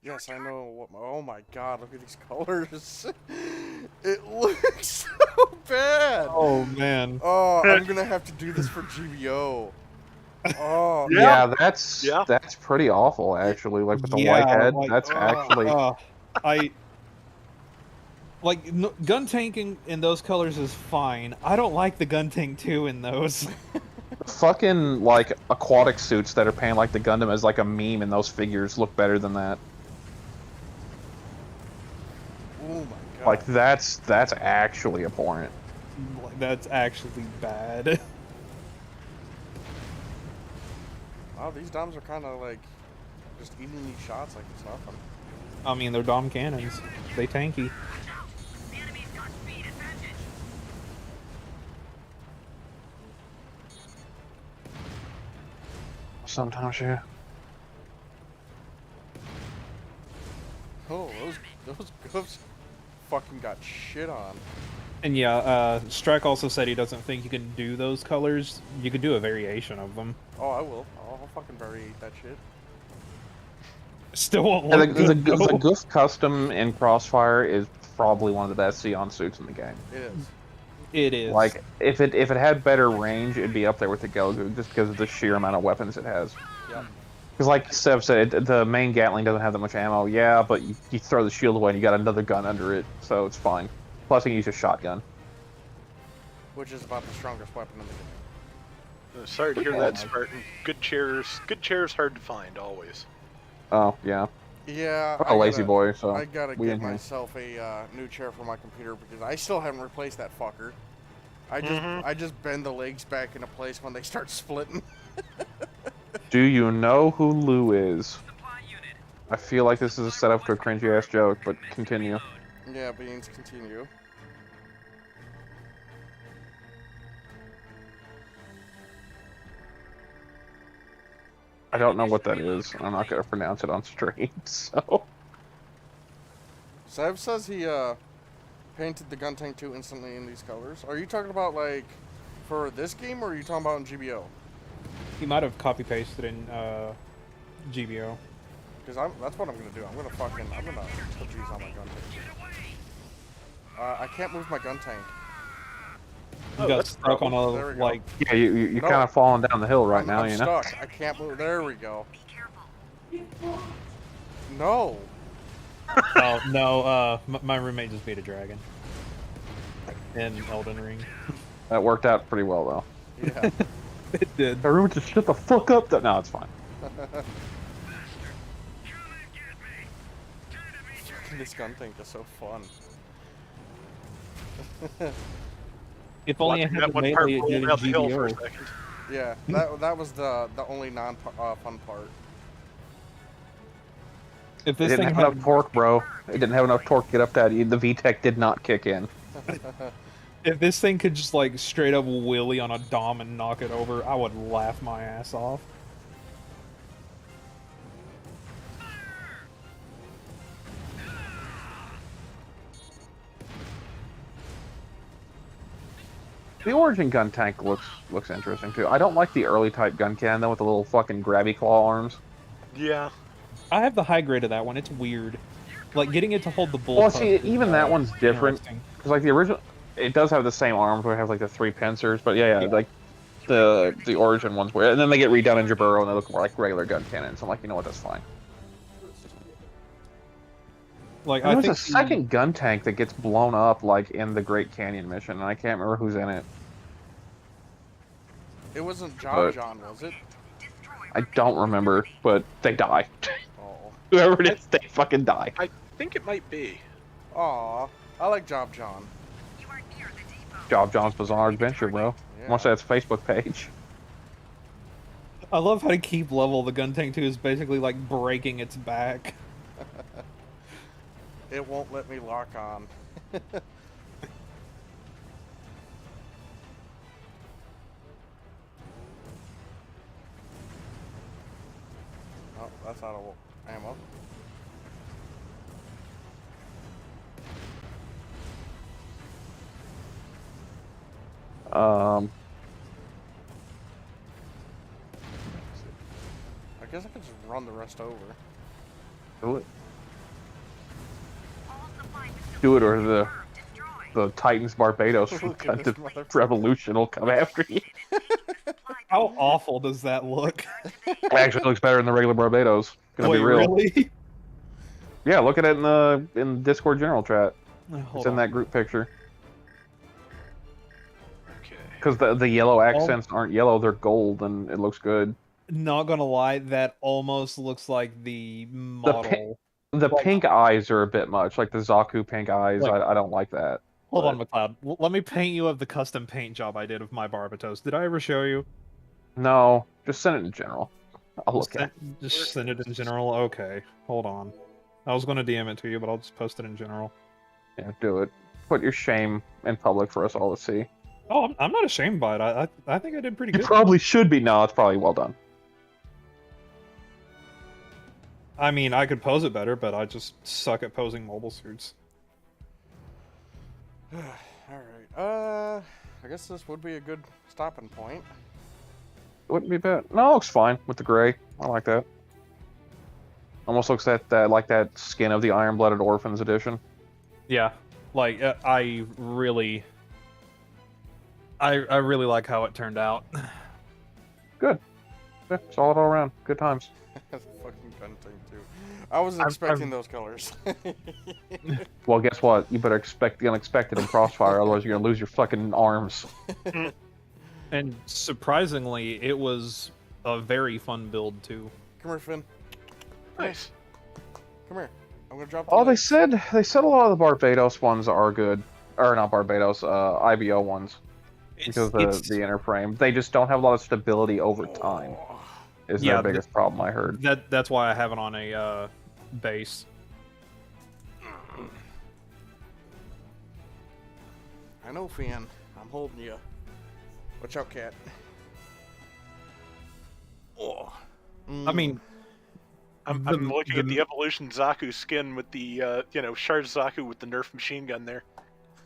Yes, I know what. Oh my God! Look at these colors. It looks so bad. Oh man. Oh, I'm gonna have to do this for GBO. Oh. Yeah. Yeah, that's pretty awful, actually. Like with the Yeah, white head, like- that's actually. I like gun tanking in those colors is fine. I don't like the gun tank 2 in those. Fucking like aquatic suits that are painted like the Gundam as like a meme, and those figures look better than that. Oh my God. Like that's actually abhorrent. Like, that's actually bad. Wow, these DOMs are kind of like just eating these shots like it's nothing. I mean, they're Dom cannons. They tanky. The enemy's got speed advantage. Sometimes, yeah. Oh, those goofs fucking got shit on. And yeah, Strike also said he doesn't think you can do those colors. You could do a variation of them. Oh, I will. I'll fucking variate that shit. Still won't Yeah, look good, the though. Goof custom in Crossfire is probably one of the best Xeon suits in the game. It is. It is. Like, if it had better range, it'd be up there with the Gelgoog, just because of the sheer amount of weapons it has. Yep. Because like Sev said, the main Gatling doesn't have that much ammo, yeah, but you throw the shield away and you got another gun under it, so it's fine. Plus, you can use a shotgun. Which is about the strongest weapon in the game. Sorry to hear that, Spartan. Good chairs hard to find, always. Oh, yeah. Yeah. I'm a lazy boy, so I gotta we get in here. myself a new chair for my computer because I still haven't replaced that fucker. I just bend the legs back into place when they start splitting. Do you know who Lou is? Supply unit. I feel like this is a setup to a cringy-ass joke, but continue. Yeah, Beans, continue. I don't know what that is. I'm not gonna pronounce it on stream, so... Sev says he painted the Gun Tank 2 instantly in these colors. Are you talking about like for this game or are you talking about in GBO? He might have copy pasted in GBO. Because that's what I'm gonna do. I'm gonna put these on my Gun Tank. I can't move my Gun Tank. You got stuck on There we a go. like. Yeah, you're No. kind of falling down the hill right now, I'm you know? stuck. I can't move. There we go. Be careful. No. Oh no, my roommate just beat a dragon in Elden Ring. That worked out pretty well, though. Yeah. It did. Everyone just shut the fuck up! No, it's fine. This Gun Tank is so fun. If only I Watching had that the one part melee it did rolling in down the hill for a GBO. second. Yeah, that was the only fun part. If It this didn't thing have had, enough torque, bro. It didn't have enough torque to get up that. The VTEC did not kick in. if this thing could just like straight up wheelie on a dom and knock it over, I would laugh my ass off. The Origin gun tank looks interesting too. I don't like the early type gun cannon though with the little fucking grabby claw arms. Yeah. I have the high grade of that one. It's weird. Like getting it to hold the bull. Well, see, even that one's different interesting. because like the original, it does have the same arms where it has like the 3 pincers, but yeah, like the Origin ones where, and then they get redone in Jaburo and they look more like regular gun cannons. I'm like, you know what, that's fine. Like And I there's think a second gun tank that gets blown up like in the Great Canyon mission, and I can't remember who's in it. It wasn't But- John, was it? I don't remember, but they die. Oh. Whoever it is, they fucking die. I think it might be. Aw, I like Job John. You are near the depot. Job John's Bizarre Adventure, bro. Yeah. Watch that Facebook page. I love how to keep level. The gun tank 2 is basically like breaking its back. It won't let me lock on. Oh, that's out of ammo. I guess I could just run the rest over. Do it. All supply facilities Do it, or the destroyed. Titans Barbados from Look at this Gundam motherfucker. Revolution will come after you. How awful does that look? It actually looks better than the regular Barbados. Gonna Wait, be real. really? Yeah, look at it in the Discord general chat. Hold It's in on. that group picture. Okay. Because the yellow accents aren't yellow, they're gold, and it looks good. Not gonna lie, that almost looks like the model. The Like- pink eyes are a bit much, like the Zaku pink eyes. Like- I don't like that. Hold on, McLeod. Let me paint you of the custom paint job I did of my Barbatos. Did I ever show you? No, just send it in general. I'll look at it. Just send it in general? Okay, hold on. I was gonna DM it to you, but I'll just post it in general. Yeah, do it. Put your shame in public for us all to see. Oh, I'm not ashamed by it. I think I did pretty You good. probably should be. No, it's probably well done. I mean, I could pose it better, but I just suck at posing mobile suits. Alright, I guess this would be a good stopping point. Wouldn't be bad. No, it looks fine with the gray. I like that. Almost looks like that skin of the Iron-Blooded Orphans edition. Yeah, like I really like how it turned out. Good. Yeah, solid all around. Good times. That's a fucking gun thing too. I wasn't expecting those colors. Well, guess what? You better expect the unexpected in Crossfire, otherwise you're gonna lose your fucking arms. And surprisingly, it was a very fun build too. Come here, Finn. Nice. Come here. I'm gonna drop. Oh, they said a lot of the Barbados ones are good, or not Barbados, IBO ones, because of the inner frame. They just don't have a lot of stability over time. Is their biggest problem, I heard. That's why I have it on a base. I know, Finn. I'm holding you. Watch out, cat. Oh. I mean, I'm looking at the Evolution Zaku skin with the, Charge Zaku with the Nerf machine gun there.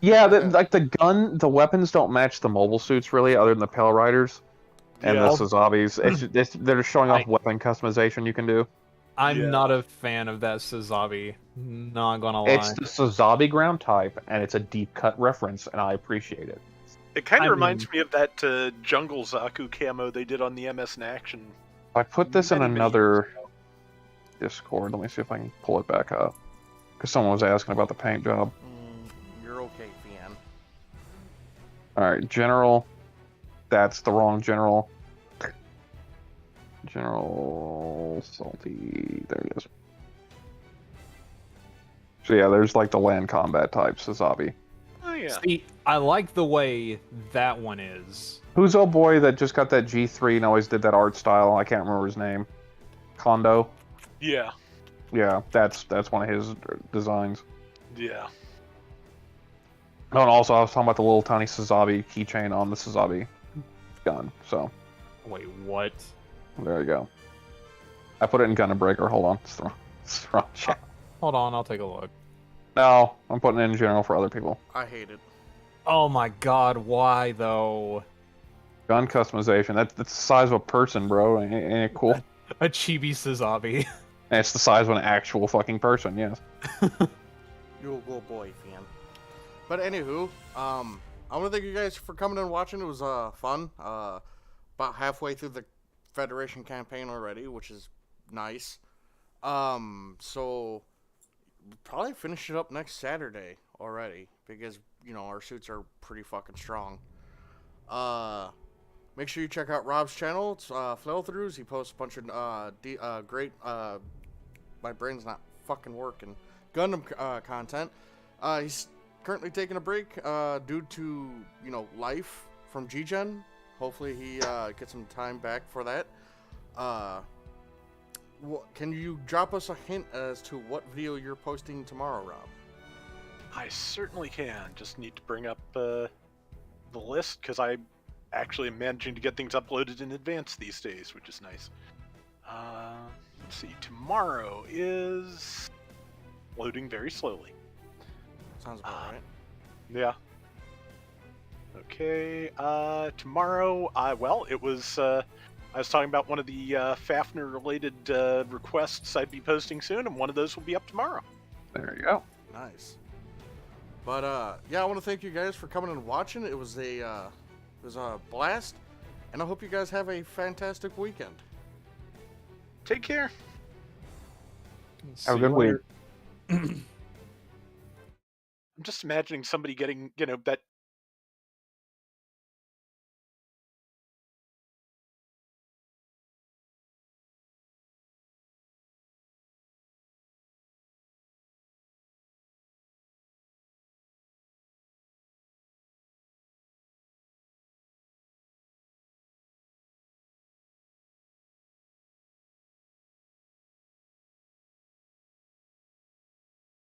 Yeah, like the weapons don't match the mobile suits really, other than the Pale Riders and the Sazabis. They're just showing off weapon customization you can do. I'm not a fan of that Sazabi. Not gonna lie. It's the Sazabi ground type, and it's a deep cut reference, and I appreciate it. It kind of reminds me of that Jungle Zaku camo they did on the MS in Action. I put this in another Discord. Let me see if I can pull it back up. Because someone was asking about the paint job. You're okay, Finn. Alright, General. That's the wrong General. General Salty. There he is. So yeah, there's like the land combat type Sazabi. Oh yeah. See, I like the way that one is. Who's old boy that just got that G3 and always did that art style? I can't remember his name. Kondo? Yeah. Yeah, that's one of his designs. Yeah. Oh, and also I was talking about the little tiny Sazabi keychain on the Sazabi gun, so. Wait, what? There you go. I put it in Gundam Breaker. Hold on. It's the wrong chat. Hold on, I'll take a look. No, I'm putting it in general for other people. I hate it. Oh my god, why though? Gun customization. That's the size of a person, bro. Ain't it cool? A chibi Sazabi. And it's the size of an actual fucking person, yes. You're a good boy, Finn. But anywho, I want to thank you guys for coming and watching. It was fun. About halfway through the Federation campaign already, which is nice. So we'll probably finish it up next Saturday already, because our suits are pretty fucking strong. Make sure you check out Rob's channel. It's Flail-Throughs. He posts a bunch of great, my brain's not fucking working, Gundam content. He's currently taking a break due to, life from G-Gen. Hopefully he gets some time back for that. Can you drop us a hint as to what video you're posting tomorrow, Rob? I certainly can. Just need to bring up the list, because I actually am managing to get things uploaded in advance these days, which is nice. Let's see. Tomorrow is loading very slowly. Sounds about right. Yeah. Okay. Tomorrow, it was. I was talking about one of the Fafnir-related requests I'd be posting soon, and one of those will be up tomorrow. There you go. Nice. But yeah, I want to thank you guys for coming and watching. It was a blast, and I hope you guys have a fantastic weekend. Take care. Have a good week. I'm just imagining somebody getting, that